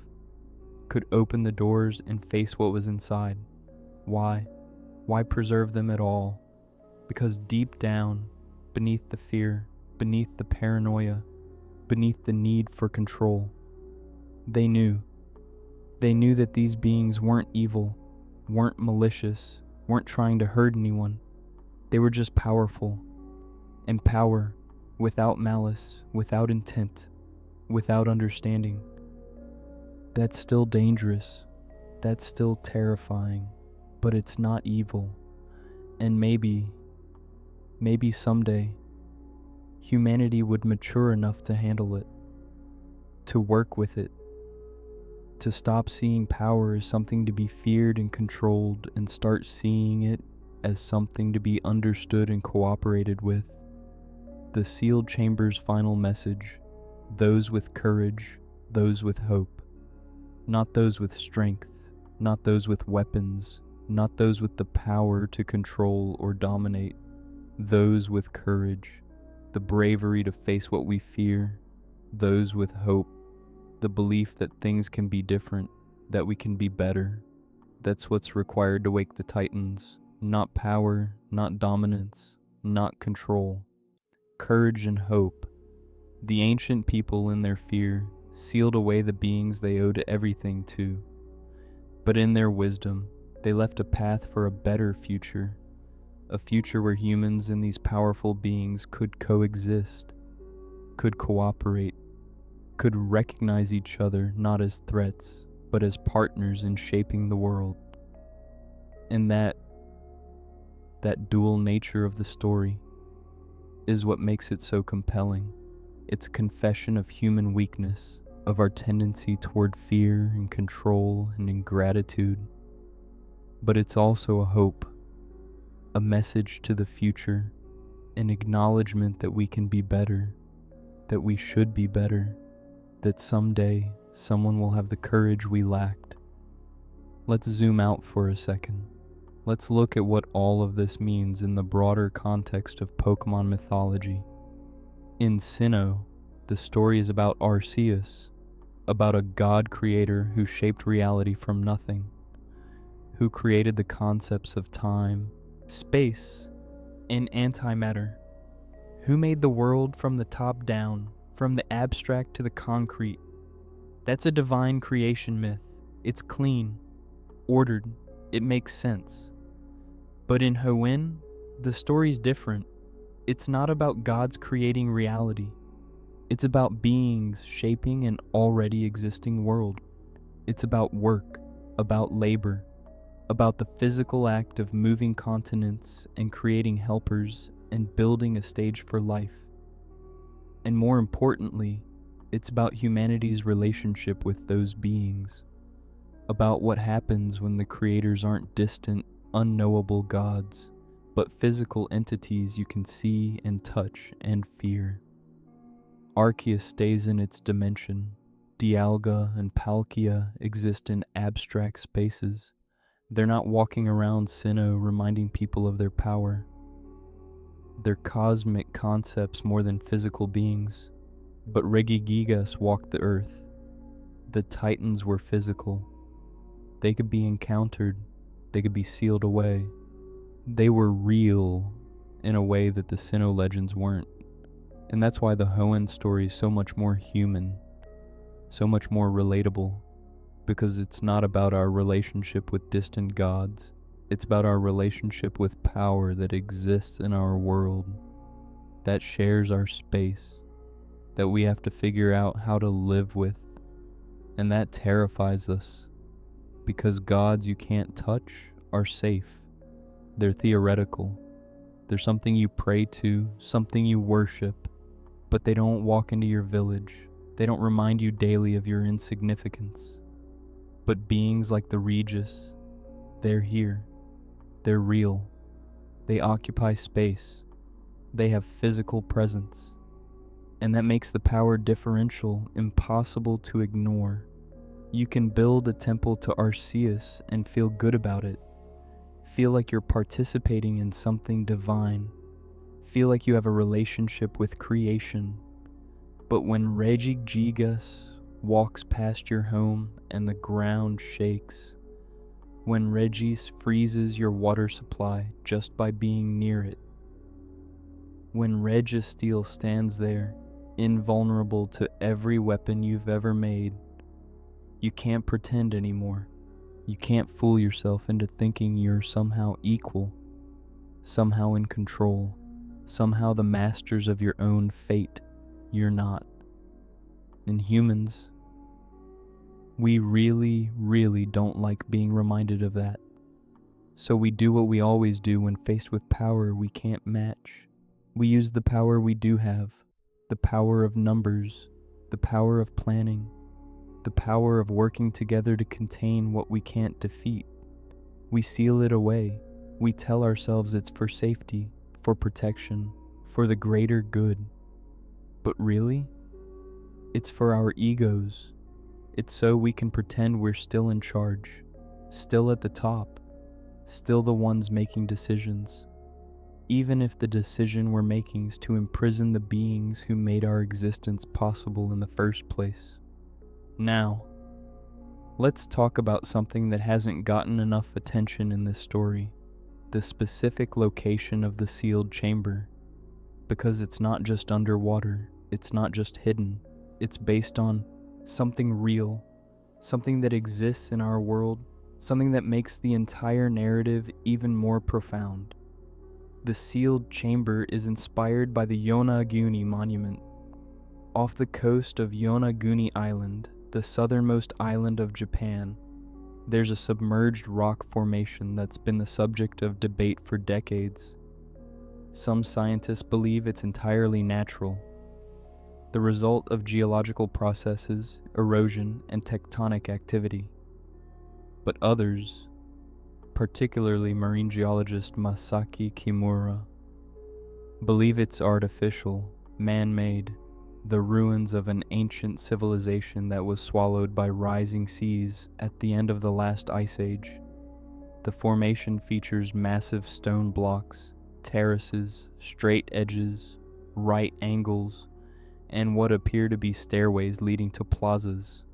could open the doors and face what was inside. Why? Why preserve them at all? Because deep down, beneath the fear, beneath the paranoia, beneath the need for control, they knew. They knew that these beings weren't evil, weren't malicious, weren't trying to hurt anyone. They were just powerful. And power, without malice, without intent, without understanding, that's still dangerous. That's still terrifying. But it's not evil. And maybe someday, humanity would mature enough to handle it, to work with it, to stop seeing power as something to be feared and controlled and start seeing it as something to be understood and cooperated with. The sealed chamber's final message: those with courage, those with hope. Not those with strength, not those with weapons, not those with the power to control or dominate. Those with courage, the bravery to face what we fear. Those with hope, the belief that things can be different, that we can be better. That's what's required to wake the Titans. Not power, not dominance, not control. Courage and hope. The ancient people in their fear sealed away the beings they owed everything to. But in their wisdom, they left a path for a better future. A future where humans and these powerful beings could coexist, could cooperate, could recognize each other not as threats, but as partners in shaping the world. And that dual nature of the story is what makes it so compelling. It's a confession of human weakness, of our tendency toward fear and control and ingratitude. but it's also a hope, a message to the future, an acknowledgement that we can be better, that we should be better, that someday someone will have the courage we lacked. Let's zoom out for a second. Let's look at what all of this means in the broader context of Pokémon mythology. In Sinnoh, the story is about Arceus, about a god creator who shaped reality from nothing, who created the concepts of time, space, and antimatter, who made the world from the top down, from the abstract to the concrete. That's a divine creation myth. It's clean, ordered, it makes sense. But in Hoenn, the story's different. It's not about gods creating reality. It's about beings shaping an already existing world. It's about work, about labor, about the physical act of moving continents and creating helpers and building a stage for life. And more importantly, it's about humanity's relationship with those beings, about what happens when the creators aren't distant, unknowable gods, but physical entities you can see and touch and fear. Arceus stays in its dimension. Dialga and Palkia exist in abstract spaces. They're not walking around Sinnoh reminding people of their power. They're cosmic concepts more than physical beings. But Regigigas walked the earth. The Titans were physical. They could be encountered. They could be sealed away. They were real in a way that the Sinnoh legends weren't. And that's why the Hoenn story is so much more human, so much more relatable, because it's not about our relationship with distant gods. It's about our relationship with power that exists in our world, that shares our space, that we have to figure out how to live with. And that terrifies us, because gods you can't touch are safe. They're theoretical. They're something you pray to, something you worship, but they don't walk into your village. They don't remind you daily of your insignificance. But beings like the Regis, they're here. They're real. They occupy space. They have physical presence. And that makes the power differential impossible to ignore. You can build a temple to Arceus and feel good about it. Feel like you're participating in something divine. Feel like you have a relationship with creation. But when Regigigas walks past your home and the ground shakes, when Regis freezes your water supply just by being near it, when Registeel stands there, invulnerable to every weapon you've ever made, you can't pretend anymore. You can't fool yourself into thinking you're somehow equal, somehow in control, somehow the masters of your own fate. You're not. And humans, we really, really don't like being reminded of that. So we do what we always do when faced with power we can't match. We use the power we do have, the power of numbers, the power of planning, the power of working together to contain what we can't defeat. We seal it away. We tell ourselves it's for safety, for protection, for the greater good. But really, it's for our egos. It's so we can pretend we're still in charge, still at the top, still the ones making decisions, even if the decision we're making is to imprison the beings who made our existence possible in the first place. Now, let's talk about something that hasn't gotten enough attention in this story, the specific location of the sealed chamber. Because it's not just underwater, it's not just hidden, it's based on something real, something that exists in our world, something that makes the entire narrative even more profound. The sealed chamber is inspired by the Yonaguni monument. Off the coast of Yonaguni Island, the southernmost island of Japan, there's a submerged rock formation that's been the subject of debate for decades. Some scientists believe it's entirely natural, the result of geological processes, erosion, and tectonic activity. But others particularly marine geologist Masaki Kimura, believe it's artificial, man-made, the ruins of an ancient civilization that was swallowed by rising seas at the end of the last ice age. The formation features massive stone blocks, terraces, straight edges, right angles, and what appear to be stairways leading to plazas.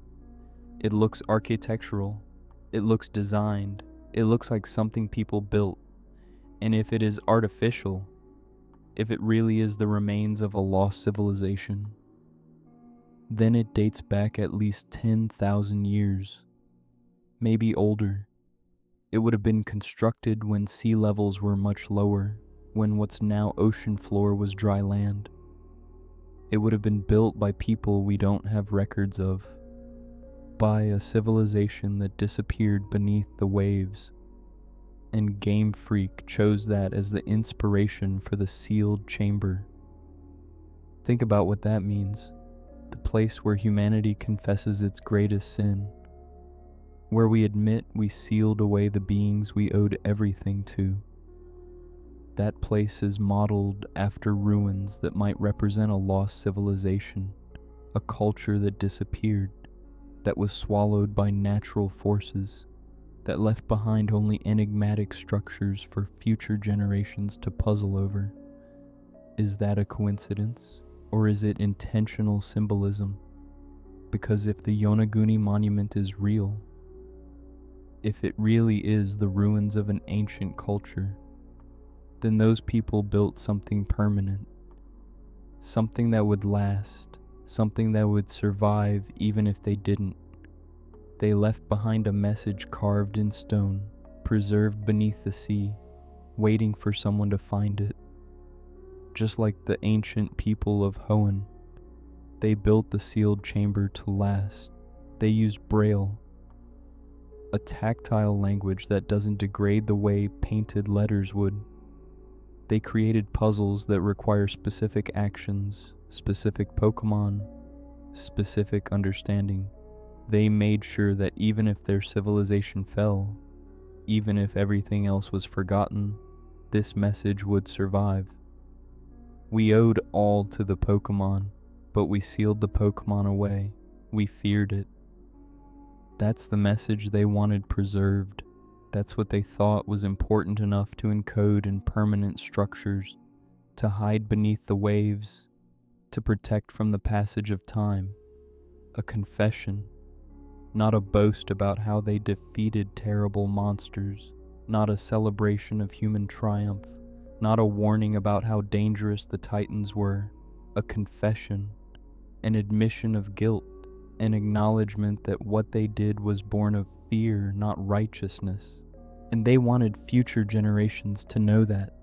It looks architectural, it looks designed, it looks like something people built, and if it is artificial, if it really is the remains of a lost civilization, then it dates back at least 10,000 years, maybe older. It would have been constructed when sea levels were much lower, when what's now ocean floor was dry land. It would have been built by people we don't have records of, by a civilization that disappeared beneath the waves, and Game Freak chose that as the inspiration for the sealed chamber. Think about what that means. The place where humanity confesses its greatest sin, where we admit we sealed away the beings we owed everything to. That place is modeled after ruins that might represent a lost civilization, a culture that disappeared, that was swallowed by natural forces, that left behind only enigmatic structures for future generations to puzzle over. Is that a coincidence, or is it intentional symbolism? Because if the Yonaguni monument is real, if it really is the ruins of an ancient culture, then those people built something permanent, something that would last, something that would survive even if they didn't. They left behind a message carved in stone, preserved beneath the sea, waiting for someone to find it. Just like the ancient people of Hoenn, they built the sealed chamber to last. They used Braille, a tactile language that doesn't degrade the way painted letters would. They created puzzles that require specific actions, specific Pokémon, specific understanding. They made sure that even if their civilization fell, even if everything else was forgotten, this message would survive. We owed all to the Pokémon, but we sealed the Pokémon away. We feared it. That's the message they wanted preserved. That's what they thought was important enough to encode in permanent structures, to hide beneath the waves, to protect from the passage of time. A confession, not a boast about how they defeated terrible monsters, not a celebration of human triumph, not a warning about how dangerous the Titans were. A confession, an admission of guilt, an acknowledgement that what they did was born of fear, not righteousness. And they wanted future generations to know that,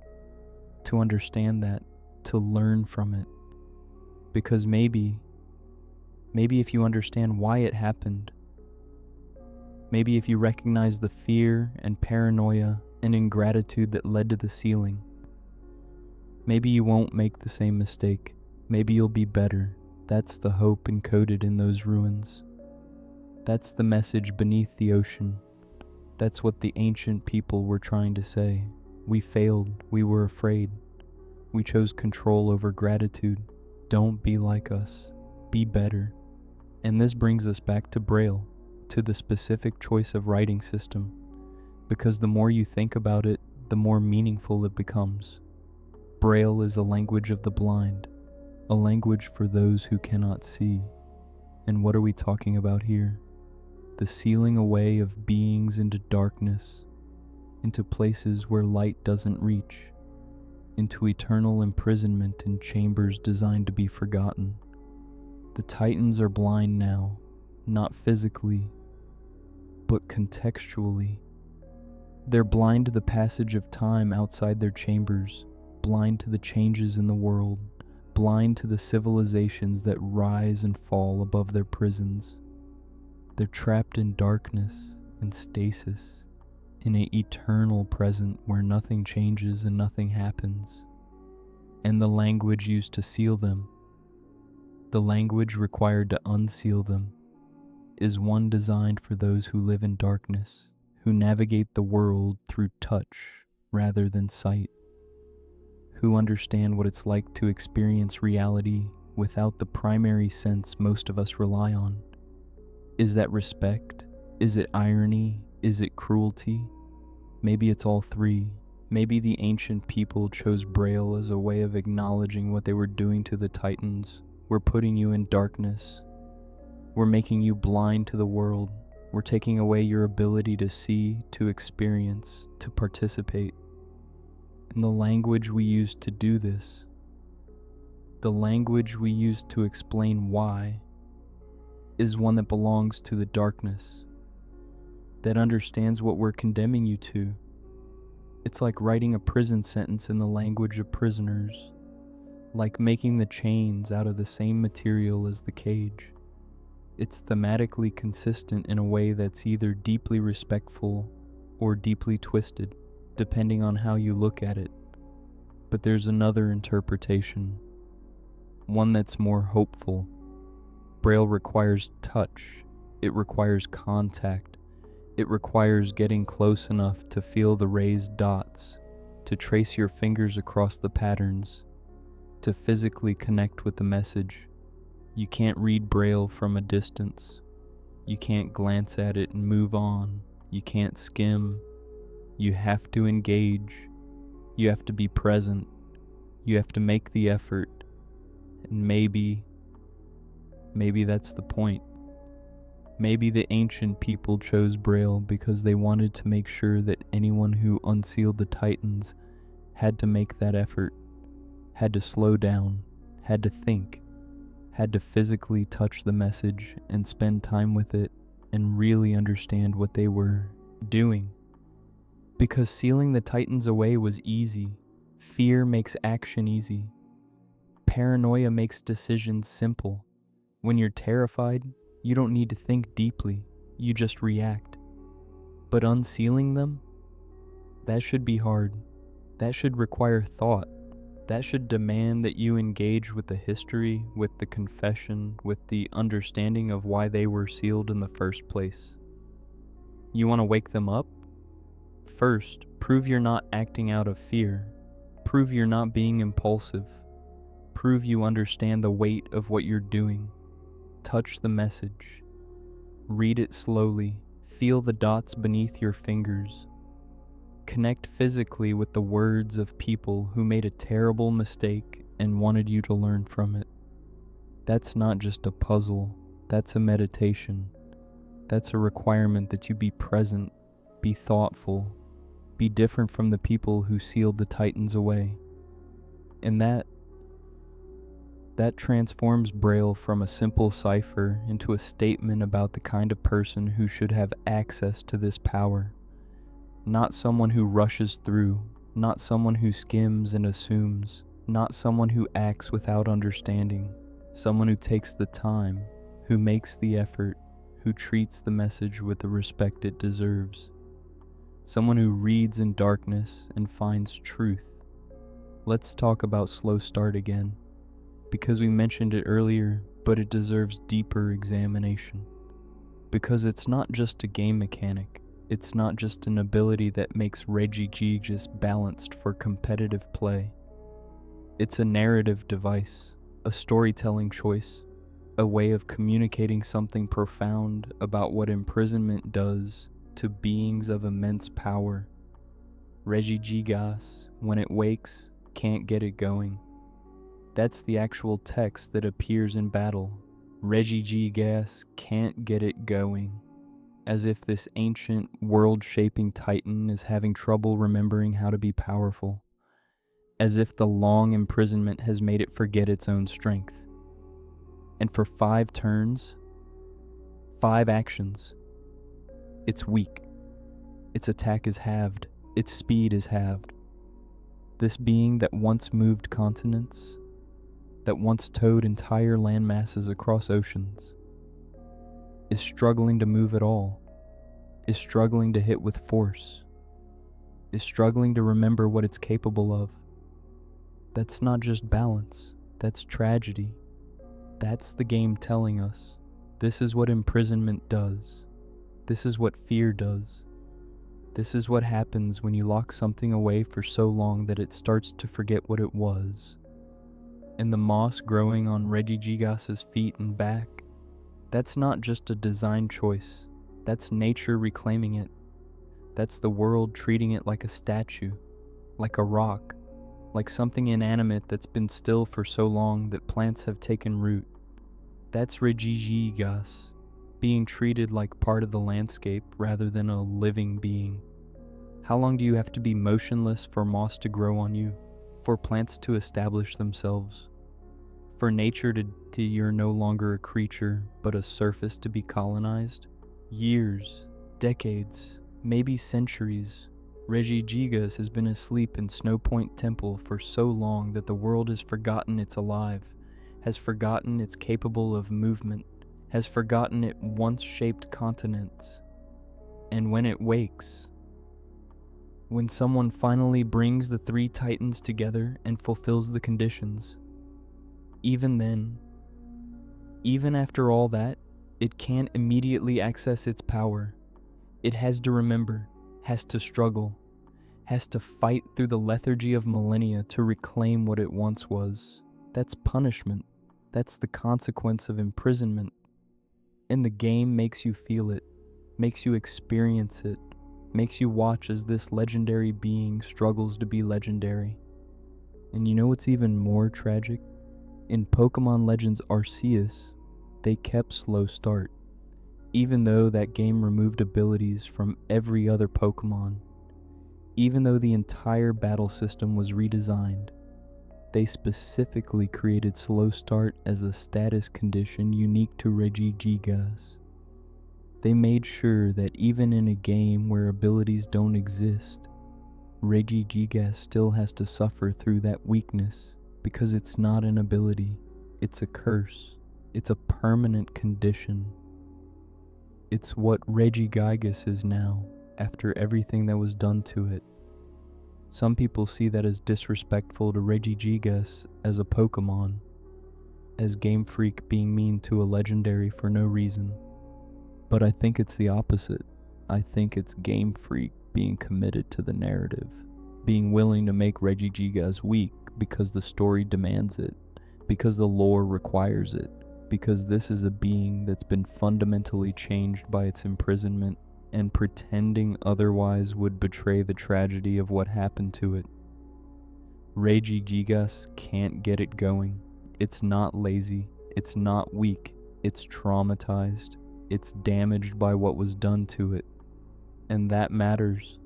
to understand that, to learn from it. Because maybe if you understand why it happened, maybe if you recognize the fear and paranoia and ingratitude that led to the sealing, maybe you won't make the same mistake. Maybe you'll be better. That's the hope encoded in those ruins. That's the message beneath the ocean. That's what the ancient people were trying to say. We failed. We were afraid. We chose control over gratitude. Don't be like us. Be better. And this brings us back to Braille, to the specific choice of writing system, because the more you think about it, the more meaningful it becomes. Braille is a language of the blind, a language for those who cannot see. And what are we talking about here? The sealing away of beings into darkness, into places where light doesn't reach, into eternal imprisonment in chambers designed to be forgotten. The Titans are blind now, not physically, but contextually. They're blind to the passage of time outside their chambers, blind to the changes in the world, blind to the civilizations that rise and fall above their prisons. They're trapped in darkness and stasis, in an eternal present where nothing changes and nothing happens. And the language used to seal them, the language required to unseal them, is one designed for those who live in darkness, who navigate the world through touch rather than sight, who understand what it's like to experience reality without the primary sense most of us rely on. Is that respect? Is it irony? Is it cruelty? Maybe it's all three. Maybe the ancient people chose Braille as a way of acknowledging what they were doing to the Titans. We're putting you in darkness. We're making you blind to the world. We're taking away your ability to see, to experience, to participate. And the language we use to do this, the language we use to explain why, is one that belongs to the darkness, that understands what we're condemning you to. It's like writing a prison sentence in the language of prisoners, like making the chains out of the same material as the cage. It's thematically consistent in a way that's either deeply respectful or deeply twisted, depending on how you look at it. But there's another interpretation, one that's more hopeful. Braille requires touch. It requires contact. It requires getting close enough to feel the raised dots, to trace your fingers across the patterns, to physically connect with the message. You can't read Braille from a distance. You can't glance at it and move on. You can't skim. You have to engage. You have to be present. You have to make the effort. And maybe that's the point. Maybe the ancient people chose Braille because they wanted to make sure that anyone who unsealed the Titans had to make that effort, had to slow down, had to think, had to physically touch the message and spend time with it and really understand what they were doing. Because sealing the Titans away was easy. Fear makes action easy. Paranoia makes decisions simple. When you're terrified, you don't need to think deeply, you just react. But unsealing them? That should be hard. That should require thought. That should demand that you engage with the history, with the confession, with the understanding of why they were sealed in the first place. You want to wake them up? First, prove you're not acting out of fear. Prove you're not being impulsive. Prove you understand the weight of what you're doing. Touch the message. Read it slowly. Feel the dots beneath your fingers. Connect physically with the words of people who made a terrible mistake and wanted you to learn from it. That's not just a puzzle. That's a meditation. That's a requirement that you be present, be thoughtful, be different from the people who sealed the Titans away. And that transforms Braille from a simple cipher into a statement about the kind of person who should have access to this power. Not someone who rushes through, not someone who skims and assumes, not someone who acts without understanding, someone who takes the time, who makes the effort, who treats the message with the respect it deserves. Someone who reads in darkness and finds truth. Let's talk about slow start again, because we mentioned it earlier, but it deserves deeper examination. Because it's not just a game mechanic, it's not just an ability that makes Regigigas balanced for competitive play. It's a narrative device, a storytelling choice, a way of communicating something profound about what imprisonment does to beings of immense power. Regigigas, when it wakes, can't get it going. That's the actual text that appears in battle. Regigigas can't get it going. As if this ancient, world-shaping Titan is having trouble remembering how to be powerful. As if the long imprisonment has made it forget its own strength. And for 5 turns, 5 actions, it's weak. Its attack is halved. Its speed is halved. This being that once moved continents, that once towed entire land masses across oceans, is struggling to move at all, is struggling to hit with force, is struggling to remember what it's capable of. That's not just balance, that's tragedy. That's the game telling us, this is what imprisonment does. This is what fear does. This is what happens when you lock something away for so long that it starts to forget what it was. And the moss growing on Regigigas' feet and back, that's not just a design choice. That's nature reclaiming it. That's the world treating it like a statue, like a rock, like something inanimate that's been still for so long that plants have taken root. That's Regigigas, being treated like part of the landscape rather than a living being. How long do you have to be motionless for moss to grow on you, for plants to establish themselves, for nature to you're no longer a creature, but a surface to be colonized? Years, decades, maybe centuries. Regigigas has been asleep in Snow Point Temple for so long that the world has forgotten it's alive, has forgotten it's capable of movement, has forgotten it once shaped continents. And when it wakes, when someone finally brings the three titans together and fulfills the conditions, even then, even after all that, it can't immediately access its power. It has to remember, has to struggle, has to fight through the lethargy of millennia to reclaim what it once was. That's punishment. That's the consequence of imprisonment. And the game makes you feel it, makes you experience it, makes you watch as this legendary being struggles to be legendary. And you know what's even more tragic? In Pokemon Legends Arceus, they kept slow start. Even though that game removed abilities from every other Pokemon, even though the entire battle system was redesigned, they specifically created slow start as a status condition unique to Regigigas. They made sure that even in a game where abilities don't exist, Regigigas still has to suffer through that weakness because it's not an ability, it's a curse, it's a permanent condition. It's what Regigigas is now, after everything that was done to it. Some people see that as disrespectful to Regigigas as a Pokemon, as Game Freak being mean to a legendary for no reason. But I think it's the opposite. I think it's Game Freak being committed to the narrative, being willing to make Regigigas weak because the story demands it, because the lore requires it, because this is a being that's been fundamentally changed by its imprisonment, and pretending otherwise would betray the tragedy of what happened to it. Regigigas can't get it going. It's not lazy, it's not weak, it's traumatized, it's damaged by what was done to it. And that matters.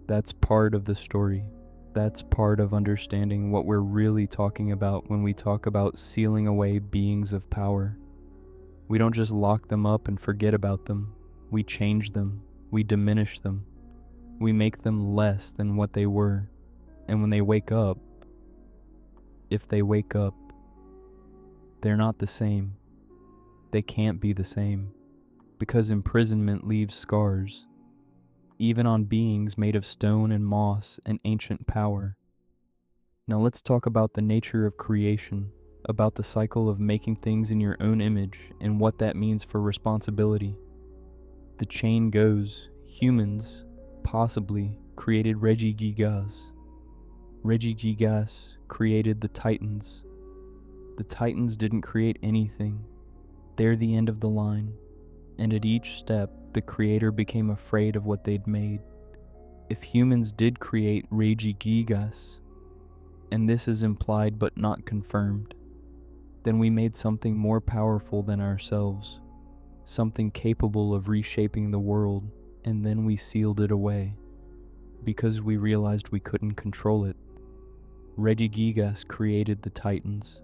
That's part of the story. That's part of understanding what we're really talking about when we talk about sealing away beings of power. We don't just lock them up and forget about them. We change them. We diminish them. We make them less than what they were. And when they wake up, if they wake up, they're not the same. They can't be the same. Because imprisonment leaves scars, even on beings made of stone and moss and ancient power. Now let's talk about the nature of creation, about the cycle of making things in your own image and what that means for responsibility. The chain goes, humans, possibly, created Regigigas. Regigigas created the Titans. The Titans didn't create anything. They're the end of the line. And at each step, the creator became afraid of what they'd made. If humans did create Regigigas, and this is implied but not confirmed, then we made something more powerful than ourselves, something capable of reshaping the world, and then we sealed it away, because we realized we couldn't control it. Regigigas created the Titans,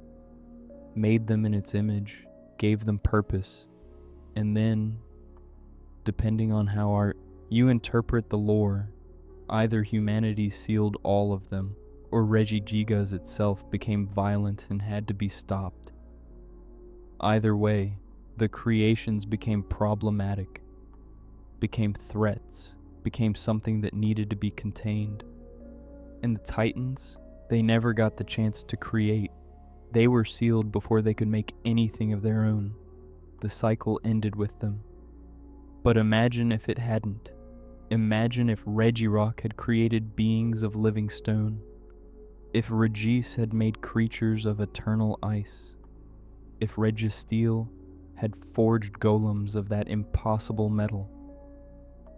made them in its image, gave them purpose, and then, depending on how you interpret the lore, either humanity sealed all of them, or Regigigas itself became violent and had to be stopped. Either way, the creations became problematic, became threats, became something that needed to be contained. And the Titans, they never got the chance to create. They were sealed before they could make anything of their own. The cycle ended with them. But imagine if it hadn't. Imagine if Regirock had created beings of living stone, if Regis had made creatures of eternal ice, if Registeel had forged golems of that impossible metal.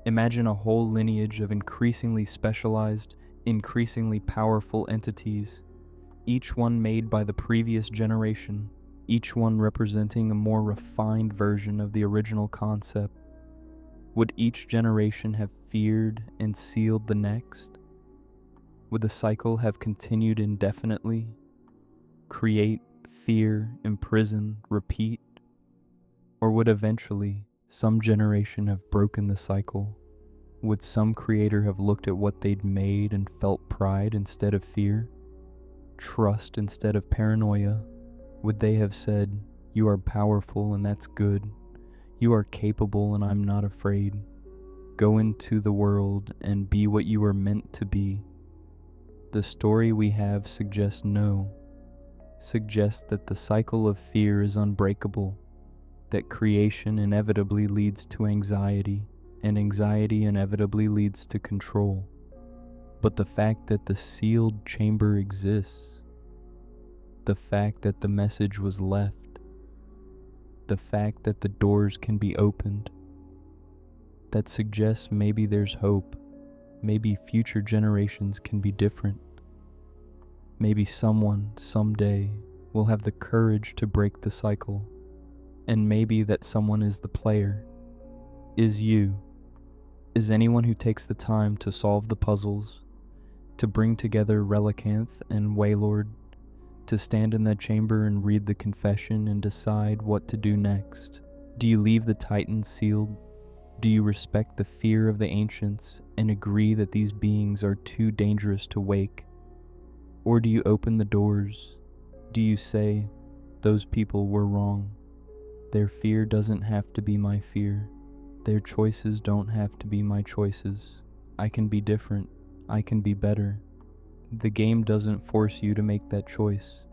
Imagine a whole lineage of increasingly specialized, increasingly powerful entities, each one made by the previous generation, each one representing a more refined version of the original concept. Would each generation have feared and sealed the next? Would the cycle have continued indefinitely? Create, fear, imprison, repeat? Or would eventually some generation have broken the cycle? Would some creator have looked at what they'd made and felt pride instead of fear? Trust instead of paranoia? Would they have said, "You are powerful and that's good. You are capable and I'm not afraid. Go into the world and be what you were meant to be"? The story we have suggests no. Suggests that the cycle of fear is unbreakable, that creation inevitably leads to anxiety, and anxiety inevitably leads to control. But the fact that the sealed chamber exists, the fact that the message was left, the fact that the doors can be opened, that suggests maybe there's hope, maybe future generations can be different. Maybe someone, someday, will have the courage to break the cycle, and maybe that someone is the player, is you, is anyone who takes the time to solve the puzzles, to bring together Relicanth and Waylord, to stand in that chamber and read the confession and decide what to do next. Do you leave the Titans sealed? Do you respect the fear of the ancients and agree that these beings are too dangerous to wake? Or do you open the doors? Do you say, "Those people were wrong. Their fear doesn't have to be my fear. Their choices don't have to be my choices. I can be different. I can be better"? The game doesn't force you to make that choice.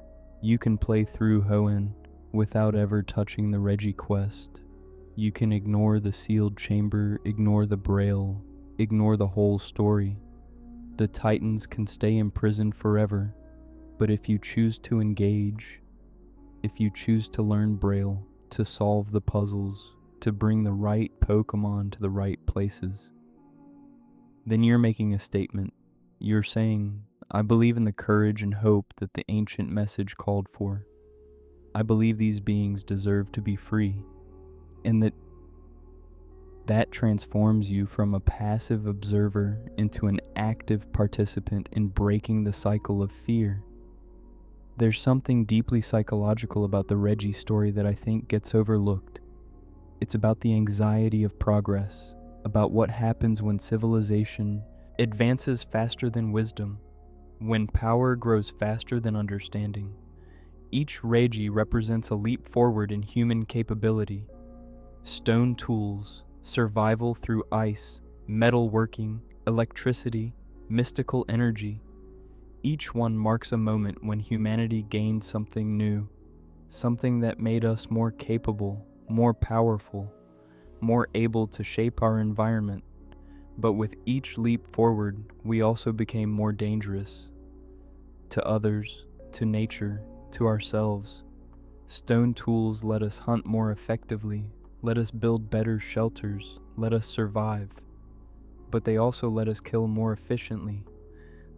You can play through Hoenn without ever touching the Regi quest. You can ignore the sealed chamber, ignore the Braille, ignore the whole story. The Titans can stay imprisoned forever, but if you choose to engage, if you choose to learn Braille, to solve the puzzles, to bring the right Pokémon to the right places, then you're making a statement. You're saying, "I believe in the courage and hope that the ancient message called for. I believe these beings deserve to be free," and that transforms you from a passive observer into an active participant in breaking the cycle of fear. There's something deeply psychological about the Regi story that I think gets overlooked. It's about the anxiety of progress, about what happens when civilization advances faster than wisdom, when power grows faster than understanding. Each Regi represents a leap forward in human capability. Stone tools, survival through ice, metalworking, electricity, mystical energy. Each one marks a moment when humanity gained something new, something that made us more capable, more powerful, more able to shape our environment. But with each leap forward, we also became more dangerous. To others, to nature, to ourselves. Stone tools let us hunt more effectively, let us build better shelters, let us survive. But they also let us kill more efficiently,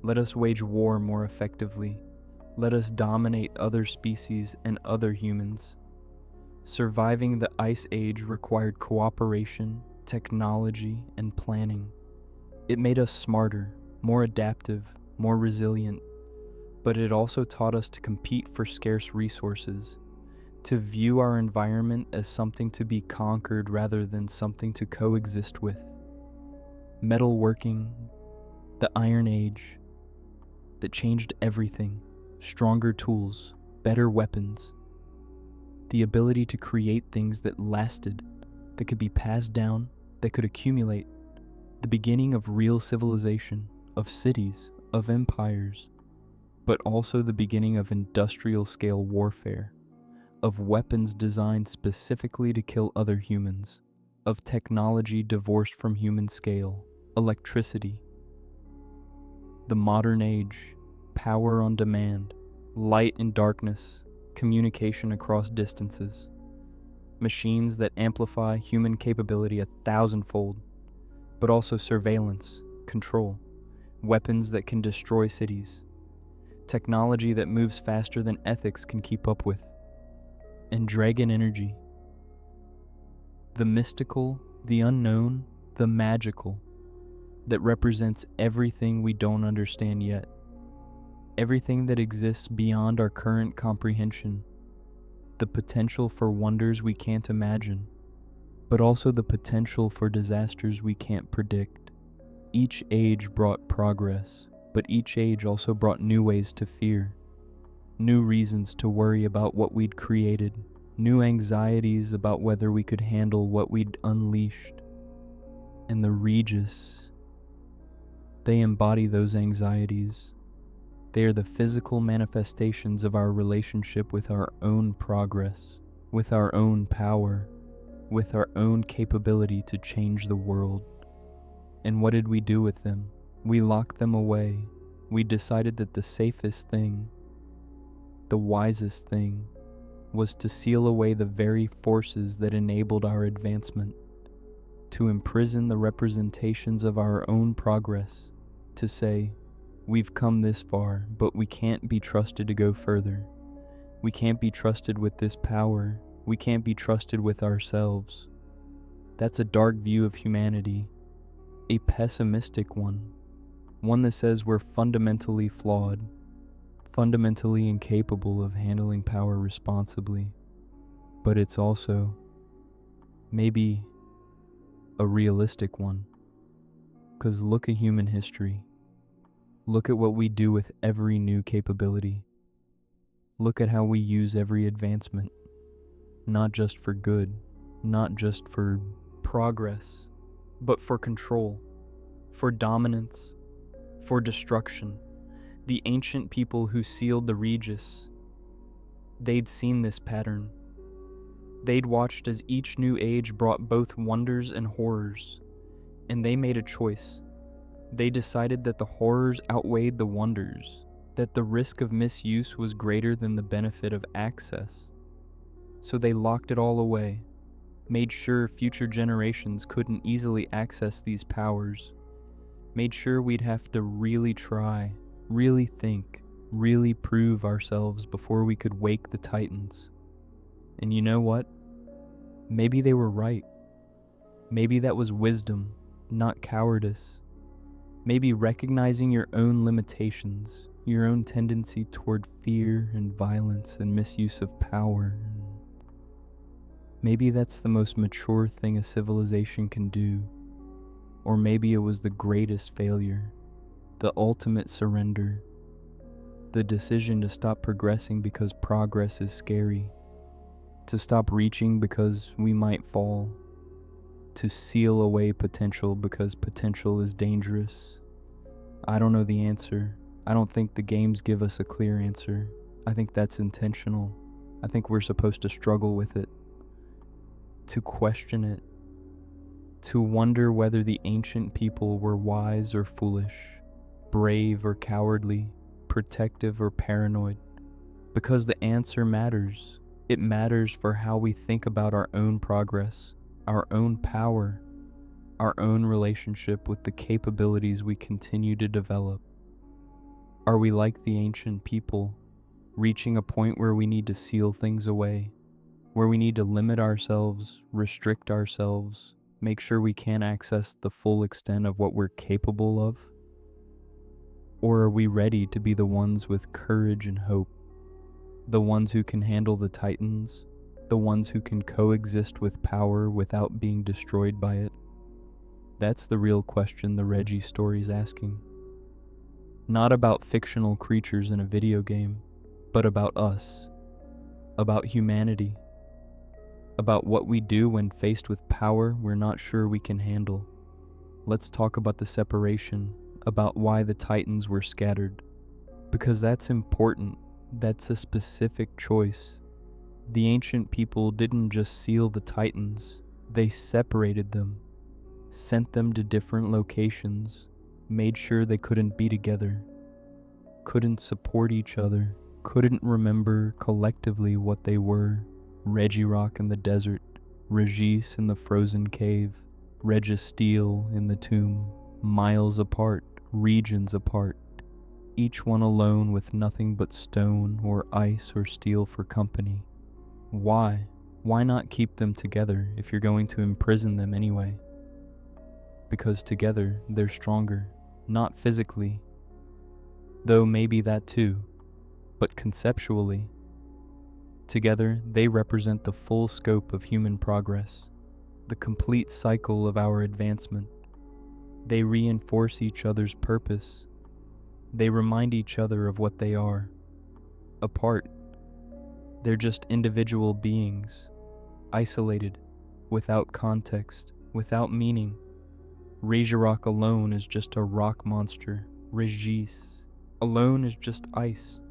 let us wage war more effectively, let us dominate other species and other humans. Surviving the Ice Age required cooperation, technology, and planning. It made us smarter, more adaptive, more resilient, but it also taught us to compete for scarce resources, to view our environment as something to be conquered rather than something to coexist with. Metalworking, the Iron Age, that changed everything. Stronger tools, better weapons, the ability to create things that lasted, that could be passed down, that could accumulate. The beginning of real civilization, of cities, of empires, but also the beginning of industrial scale warfare, of weapons designed specifically to kill other humans, of technology divorced from human scale, electricity. The modern age, power on demand, light and darkness, communication across distances. Machines that amplify human capability 1,000-fold, but also surveillance, control, weapons that can destroy cities, technology that moves faster than ethics can keep up with, and dragon energy. The mystical, the unknown, the magical, that represents everything we don't understand yet, everything that exists beyond our current comprehension, the potential for wonders we can't imagine, but also the potential for disasters we can't predict. Each age brought progress, but each age also brought new ways to fear, new reasons to worry about what we'd created, new anxieties about whether we could handle what we'd unleashed. And the Regis, they embody those anxieties. They are the physical manifestations of our relationship with our own progress, with our own power, with our own capability to change the world. And what did we do with them? We locked them away. We decided that the safest thing, the wisest thing, was to seal away the very forces that enabled our advancement, to imprison the representations of our own progress, to say, we've come this far, but we can't be trusted to go further. We can't be trusted with this power. We can't be trusted with ourselves. That's a dark view of humanity, a pessimistic one that says we're fundamentally flawed, fundamentally incapable of handling power responsibly. But it's also maybe a realistic one, 'cause look at human history. Look at what we do with every new capability. Look at how we use every advancement, not just for good, not just for progress, but for control, for dominance, for destruction. The ancient people who sealed the Regis, they'd seen this pattern. They'd watched as each new age brought both wonders and horrors, and they made a choice. They decided that the horrors outweighed the wonders, that the risk of misuse was greater than the benefit of access. So they locked it all away, made sure future generations couldn't easily access these powers, made sure we'd have to really try, really think, really prove ourselves before we could wake the Titans. And you know what? Maybe they were right. Maybe that was wisdom, not cowardice. Maybe recognizing your own limitations, your own tendency toward fear and violence and misuse of power. Maybe that's the most mature thing a civilization can do. Or maybe it was the greatest failure, the ultimate surrender, the decision to stop progressing because progress is scary, to stop reaching because we might fall, to seal away potential because potential is dangerous. I don't know the answer. I don't think the games give us a clear answer. I think that's intentional. I think we're supposed to struggle with it, to question it, to wonder whether the ancient people were wise or foolish, brave or cowardly, protective or paranoid, because the answer matters. It matters for how we think about our own progress, our own power, our own relationship with the capabilities we continue to develop. Are we like the ancient people, reaching a point where we need to seal things away, where we need to limit ourselves, restrict ourselves, make sure we can't access the full extent of what we're capable of? Or are we ready to be the ones with courage and hope, the ones who can handle the Titans, the ones who can coexist with power without being destroyed by it? That's the real question the Regi story's asking. Not about fictional creatures in a video game, but about us, about humanity, about what we do when faced with power we're not sure we can handle. Let's talk about the separation, about why the Titans were scattered, because that's important. That's a specific choice. The ancient people didn't just seal the Titans, they separated them. sent them to different locations, made sure they couldn't be together, couldn't support each other, couldn't remember collectively what they were. Regirock in the desert, Regis in the frozen cave, Registeel in the tomb, miles apart, regions apart, each one alone with nothing but stone or ice or steel for company. Why? Why not keep them together if you're going to imprison them anyway? Because together they're stronger, not physically, though maybe that too, but conceptually. Together they represent the full scope of human progress, the complete cycle of our advancement. They reinforce each other's purpose. They remind each other of what they are. Apart, they're just individual beings, isolated, without context, without meaning. Regirock alone is just a rock monster. Regis alone is just ice.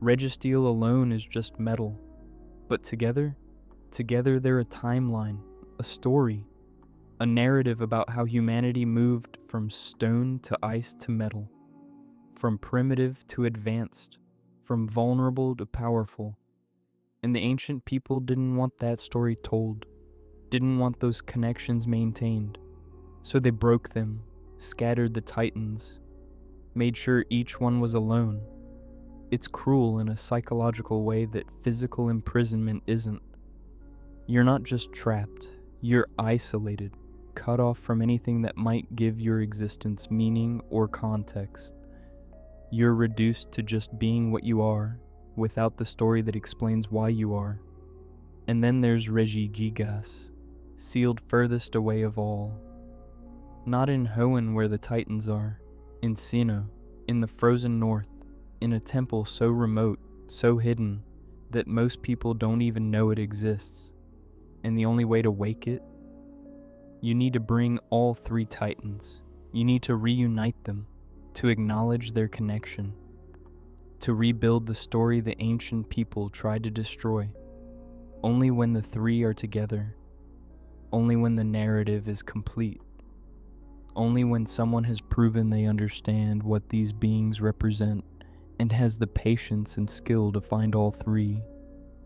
Registeel alone is just metal. But together they're a timeline, a story, a narrative about how humanity moved from stone to ice to metal, from primitive to advanced, from vulnerable to powerful. And the ancient people didn't want that story told, didn't want those connections maintained. So they broke them, scattered the titans, made sure each one was alone. It's cruel in a psychological way that physical imprisonment isn't. You're not just trapped, you're isolated, cut off from anything that might give your existence meaning or context. You're reduced to just being what you are, without the story that explains why you are. And then there's Regigigas, sealed furthest away of all. Not in Hoenn where the Titans are, in Sinnoh, in the frozen north, in a temple so remote, so hidden, that most people don't even know it exists. And the only way to wake it? You need to bring all three Titans. You need to reunite them, to acknowledge their connection, to rebuild the story the ancient people tried to destroy. Only when the three are together, only when the narrative is complete, only when someone has proven they understand what these beings represent and has the patience and skill to find all three,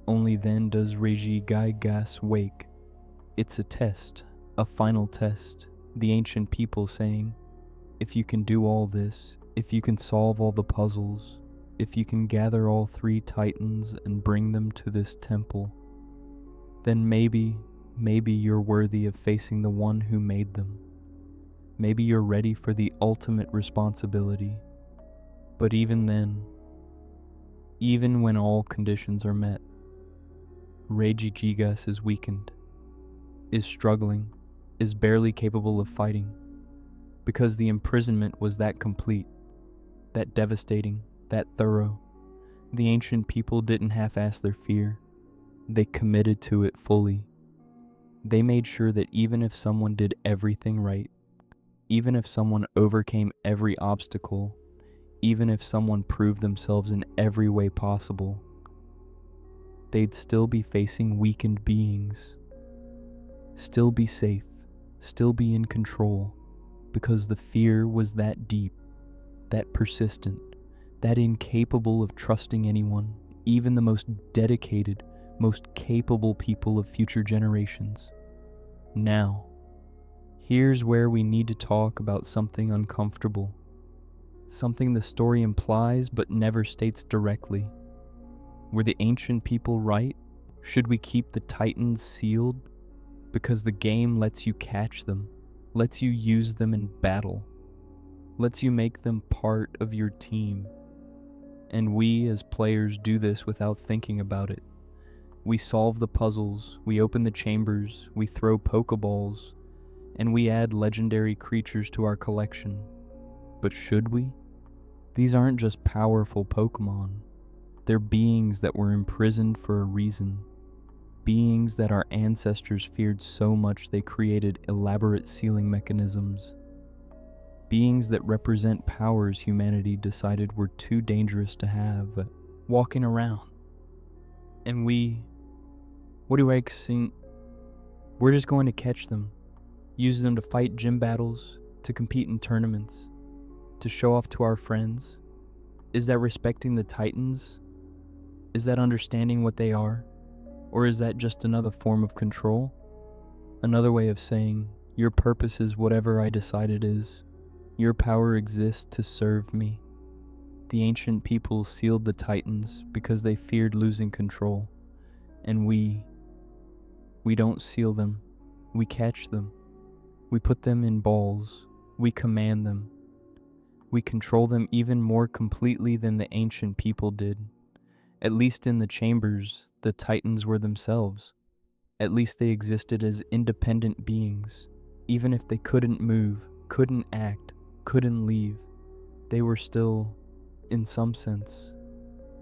only then does Regigigas wake. It's a test, a final test, the ancient people saying, if you can do all this, if you can solve all the puzzles, if you can gather all three Titans and bring them to this temple, then maybe you're worthy of facing the one who made them. Maybe you're ready for the ultimate responsibility. But even then, even when all conditions are met, Regigigas is weakened, is struggling, is barely capable of fighting, because the imprisonment was that complete, that devastating, that thorough. The ancient people didn't half-ass their fear. They committed to it fully. They made sure that even if someone did everything right, even if someone overcame every obstacle, even if someone proved themselves in every way possible, they'd still be facing weakened beings, still be safe, still be in control, because the fear was that deep, that persistent, that incapable of trusting anyone, even the most dedicated, most capable people of future generations. Now, here's where we need to talk about something uncomfortable. Something the story implies but never states directly. Were the ancient people right? Should we keep the Titans sealed? Because the game lets you catch them, lets you use them in battle, lets you make them part of your team. And we as players do this without thinking about it. We solve the puzzles, we open the chambers, we throw Pokeballs, and we add legendary creatures to our collection. But should we? These aren't just powerful Pokémon. They're beings that were imprisoned for a reason. Beings that our ancestors feared so much they created elaborate sealing mechanisms. Beings that represent powers humanity decided were too dangerous to have walking around. And we're just going to catch them, use them to fight gym battles, to compete in tournaments, to show off to our friends? Is that respecting the Titans? Is that understanding what they are? Or is that just another form of control? Another way of saying, your purpose is whatever I decide it is. Your power exists to serve me. The ancient people sealed the Titans because they feared losing control. And we don't seal them. We catch them. We put them in balls. We command them. We control them even more completely than the ancient people did. At least in the chambers, the Titans were themselves. At least they existed as independent beings. Even if they couldn't move, couldn't act, couldn't leave, they were still, in some sense,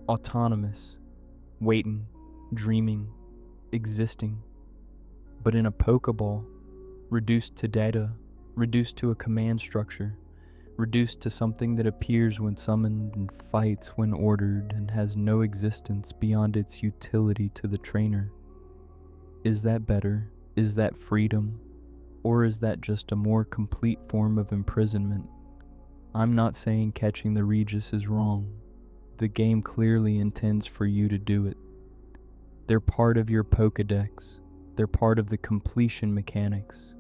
autonomous, waiting, dreaming, existing. But in a Pokeball, reduced to data, reduced to a command structure, reduced to something that appears when summoned and fights when ordered and has no existence beyond its utility to the trainer. Is that better? Is that freedom? Or is that just a more complete form of imprisonment? I'm not saying catching the Regis is wrong. The game clearly intends for you to do it. They're part of your Pokédex. They're part of the completion mechanics.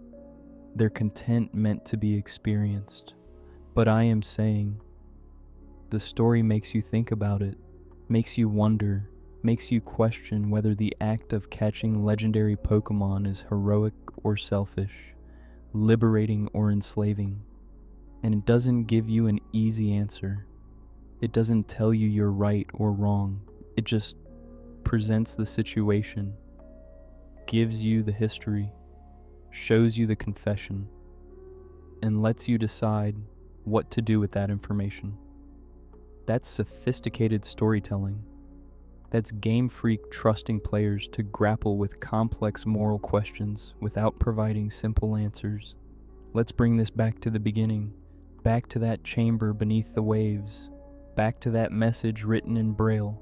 They're content meant to be experienced. But I am saying, the story makes you think about it, makes you wonder, makes you question whether the act of catching legendary Pokémon is heroic or selfish, liberating or enslaving. And it doesn't give you an easy answer. It doesn't tell you you're right or wrong. It just presents the situation, gives you the history, shows you the confession, and lets you decide what to do with that information. That's sophisticated storytelling. That's Game Freak trusting players to grapple with complex moral questions without providing simple answers. Let's bring this back to the beginning, back to that chamber beneath the waves, back to that message written in Braille,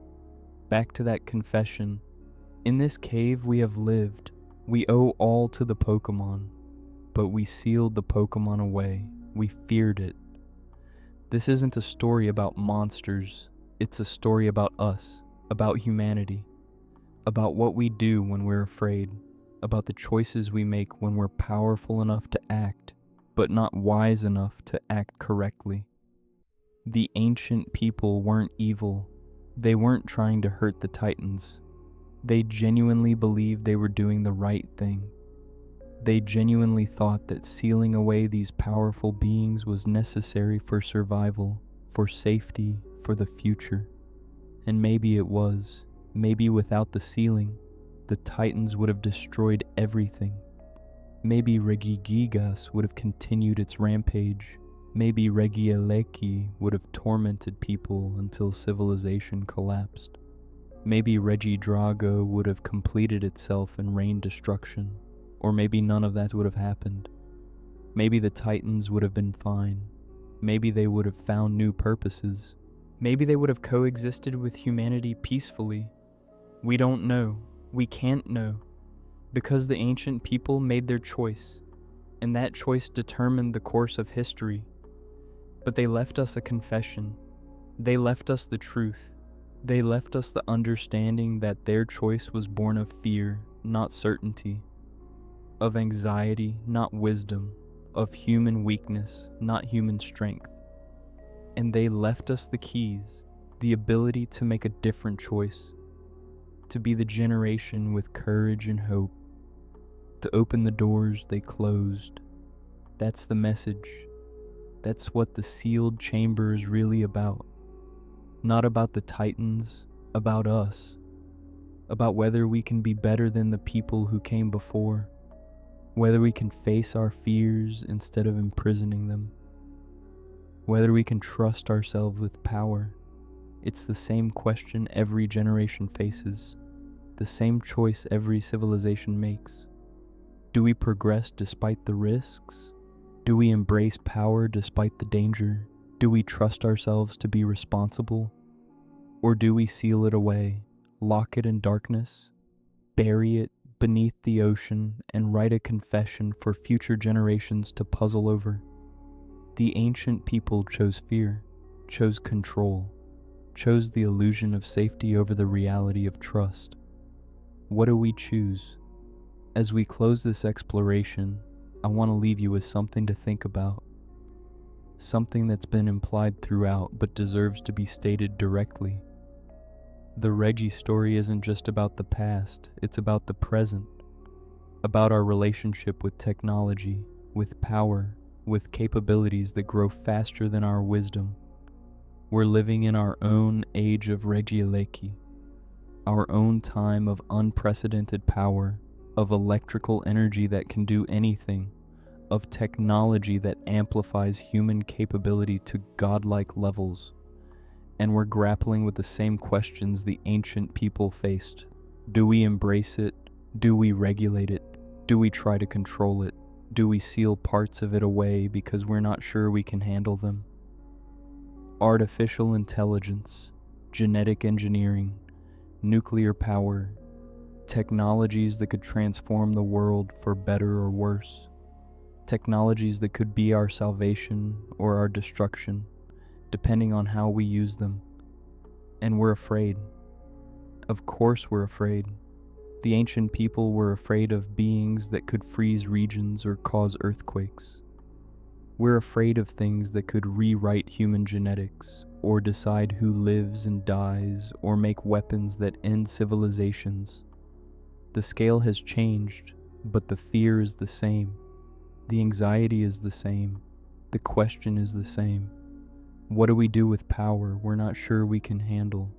back to that confession. In this cave we have lived. We owe all to the Pokémon, but we sealed the Pokémon away. We feared it. This isn't a story about monsters. It's a story about us, about humanity, about what we do when we're afraid, about the choices we make when we're powerful enough to act, but not wise enough to act correctly. The ancient people weren't evil. They weren't trying to hurt the Titans. They genuinely believed they were doing the right thing. They genuinely thought that sealing away these powerful beings was necessary for survival, for safety, for the future. And maybe it was. Maybe without the sealing, the Titans would have destroyed everything. Maybe Regigigas would have continued its rampage. Maybe Regieleki would have tormented people until civilization collapsed. Maybe Regidrago would have completed itself and rained destruction. Or maybe none of that would have happened. Maybe the Titans would have been fine. Maybe they would have found new purposes. Maybe they would have coexisted with humanity peacefully. We don't know. We can't know. Because the ancient people made their choice, and that choice determined the course of history. But they left us a confession. They left us the truth. They left us the understanding that their choice was born of fear, not certainty. Of anxiety, not wisdom, of human weakness, not human strength. And they left us the keys, the ability to make a different choice, to be the generation with courage and hope, to open the doors they closed. That's the message. That's what the sealed chamber is really about. Not about the Titans, about us, about whether we can be better than the people who came before. Whether we can face our fears instead of imprisoning them. Whether we can trust ourselves with power. It's the same question every generation faces. The same choice every civilization makes. Do we progress despite the risks? Do we embrace power despite the danger? Do we trust ourselves to be responsible? Or do we seal it away, lock it in darkness, bury it beneath the ocean and write a confession for future generations to puzzle over. The ancient people chose fear, chose control, chose the illusion of safety over the reality of trust. What do we choose? As we close this exploration, I want to leave you with something to think about. Something that's been implied throughout but deserves to be stated directly. The Regi story isn't just about the past, it's about the present. About our relationship with technology, with power, with capabilities that grow faster than our wisdom. We're living in our own age of Regieleki, our own time of unprecedented power, of electrical energy that can do anything, of technology that amplifies human capability to godlike levels. And we're grappling with the same questions the ancient people faced. Do we embrace it? Do we regulate it? Do we try to control it? Do we seal parts of it away because we're not sure we can handle them? Artificial intelligence, genetic engineering, nuclear power, technologies that could transform the world for better or worse, technologies that could be our salvation or our destruction, depending on how we use them. And we're afraid. Of course we're afraid. The ancient people were afraid of beings that could freeze regions or cause earthquakes. We're afraid of things that could rewrite human genetics, or decide who lives and dies, or make weapons that end civilizations. The scale has changed, but the fear is the same. The anxiety is the same. The question is the same. What do we do with power we're not sure we can handle?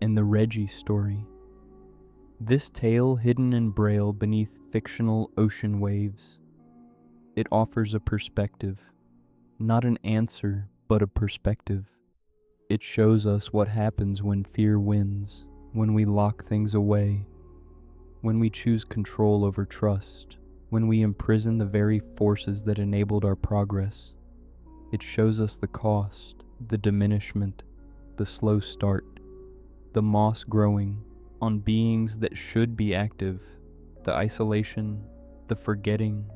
In the Regi story, this tale hidden in braille beneath fictional ocean waves, it offers a perspective, not an answer, but a perspective. It shows us what happens when fear wins, when we lock things away, when we choose control over trust, when we imprison the very forces that enabled our progress. It shows us the cost, the diminishment, the slow start, the moss growing on beings that should be active, the isolation, the forgetting,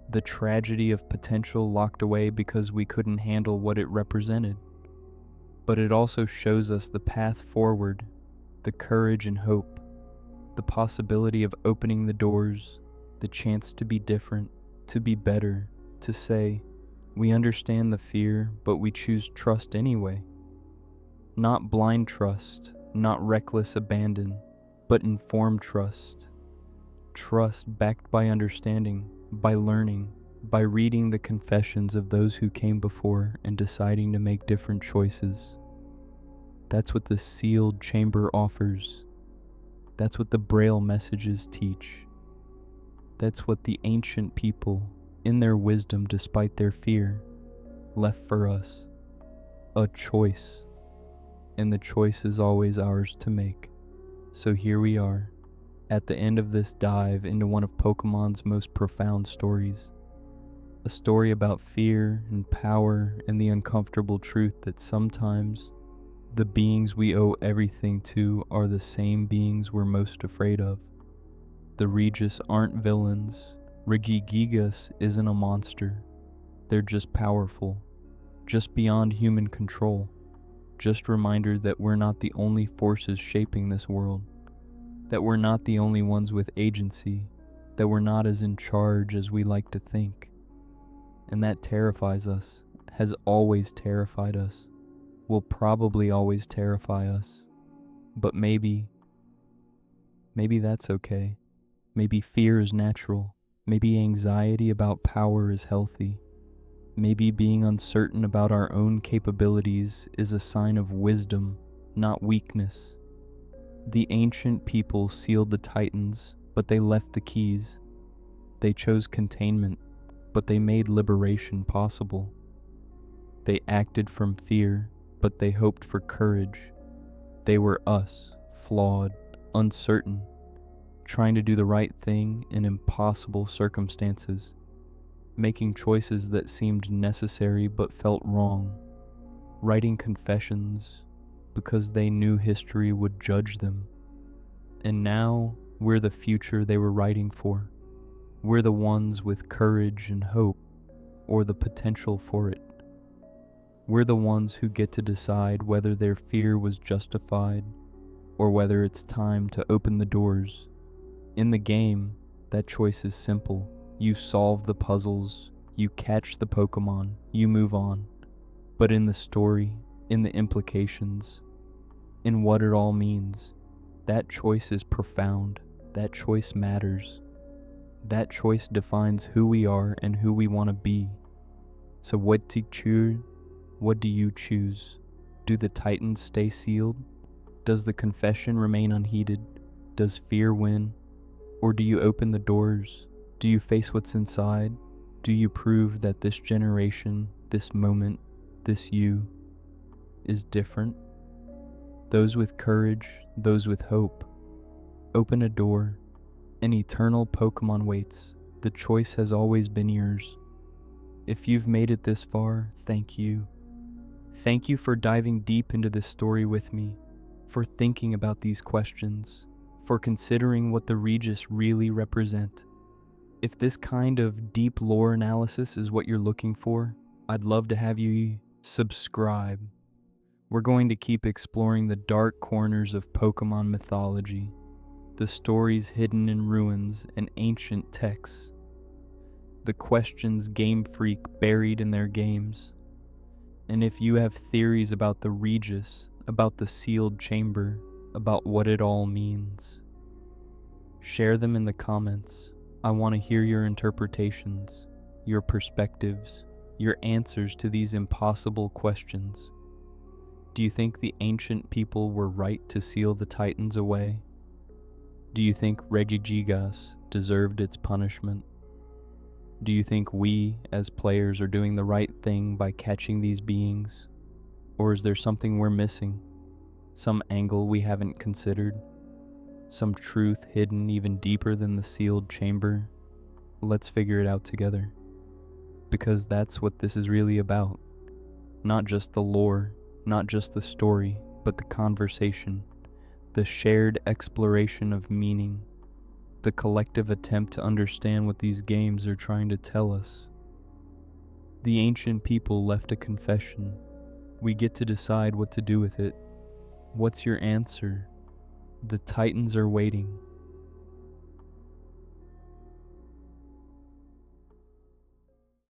the tragedy of potential locked away because we couldn't handle what it represented. But it also shows us the path forward, the courage and hope, the possibility of opening the doors, the chance to be different, to be better, to say, we understand the fear, but we choose trust anyway. Not blind trust, not reckless abandon, but informed trust. Trust backed by understanding, by learning, by reading the confessions of those who came before and deciding to make different choices. That's what the sealed chamber offers. That's what the Braille messages teach. That's what the ancient people, in their wisdom despite their fear, left for us. A choice. And the choice is always ours to make. So here we are, at the end of this dive into one of Pokemon's most profound stories. A story about fear and power and the uncomfortable truth that sometimes the beings we owe everything to are the same beings we're most afraid of. The Regis aren't villains. Regigigas isn't a monster. They're just powerful, just beyond human control. Just reminder that we're not the only forces shaping this world, that we're not the only ones with agency, that we're not as in charge as we like to think. And that terrifies us, has always terrified us, will probably always terrify us. But maybe that's okay. Maybe fear is natural. Maybe anxiety about power is healthy. Maybe being uncertain about our own capabilities is a sign of wisdom, not weakness. The ancient people sealed the Titans, but they left the keys. They chose containment, but they made liberation possible. They acted from fear, but they hoped for courage. They were us, flawed, uncertain, trying to do the right thing in impossible circumstances, making choices that seemed necessary but felt wrong, writing confessions because they knew history would judge them. And now We're the future they were writing for. We're the ones with courage and hope, or the potential for it. We're the ones who get to decide whether their fear was justified, or whether it's time to open the doors. In the game, that choice is simple. You solve the puzzles, you catch the Pokémon, you move on. But in the story, in the implications, in what it all means, that choice is profound. That choice matters. That choice defines who we are and who we want to be. So what do you choose? Do the Titans stay sealed? Does the confession remain unheeded? Does fear win? Or do you open the doors? Do you face what's inside? Do you prove that this generation, this moment, this you, is different? Those with courage, those with hope. Open a door. An eternal Pokémon waits. The choice has always been yours. If you've made it this far, thank you. Thank you for diving deep into this story with me, for thinking about these questions, for considering what the Regis really represent. If this kind of deep lore analysis is what you're looking for, I'd love to have you subscribe. We're going to keep exploring the dark corners of Pokémon mythology, the stories hidden in ruins and ancient texts, the questions Game Freak buried in their games. And if you have theories about the Regis, about the sealed chamber, about what it all means, share them in the comments. I want to hear your interpretations, your perspectives, your answers to these impossible questions. Do you think the ancient people were right to seal the Titans away? Do you think Regigigas deserved its punishment? Do you think we, as players, are doing the right thing by catching these beings? Or is there something we're missing? Some angle we haven't considered? Some truth hidden even deeper than the sealed chamber? Let's figure it out together. Because that's what this is really about. Not just the lore, not just the story, but the conversation, the shared exploration of meaning, the collective attempt to understand what these games are trying to tell us. The ancient people left a confession. We get to decide what to do with it. What's your answer? The Titans are waiting.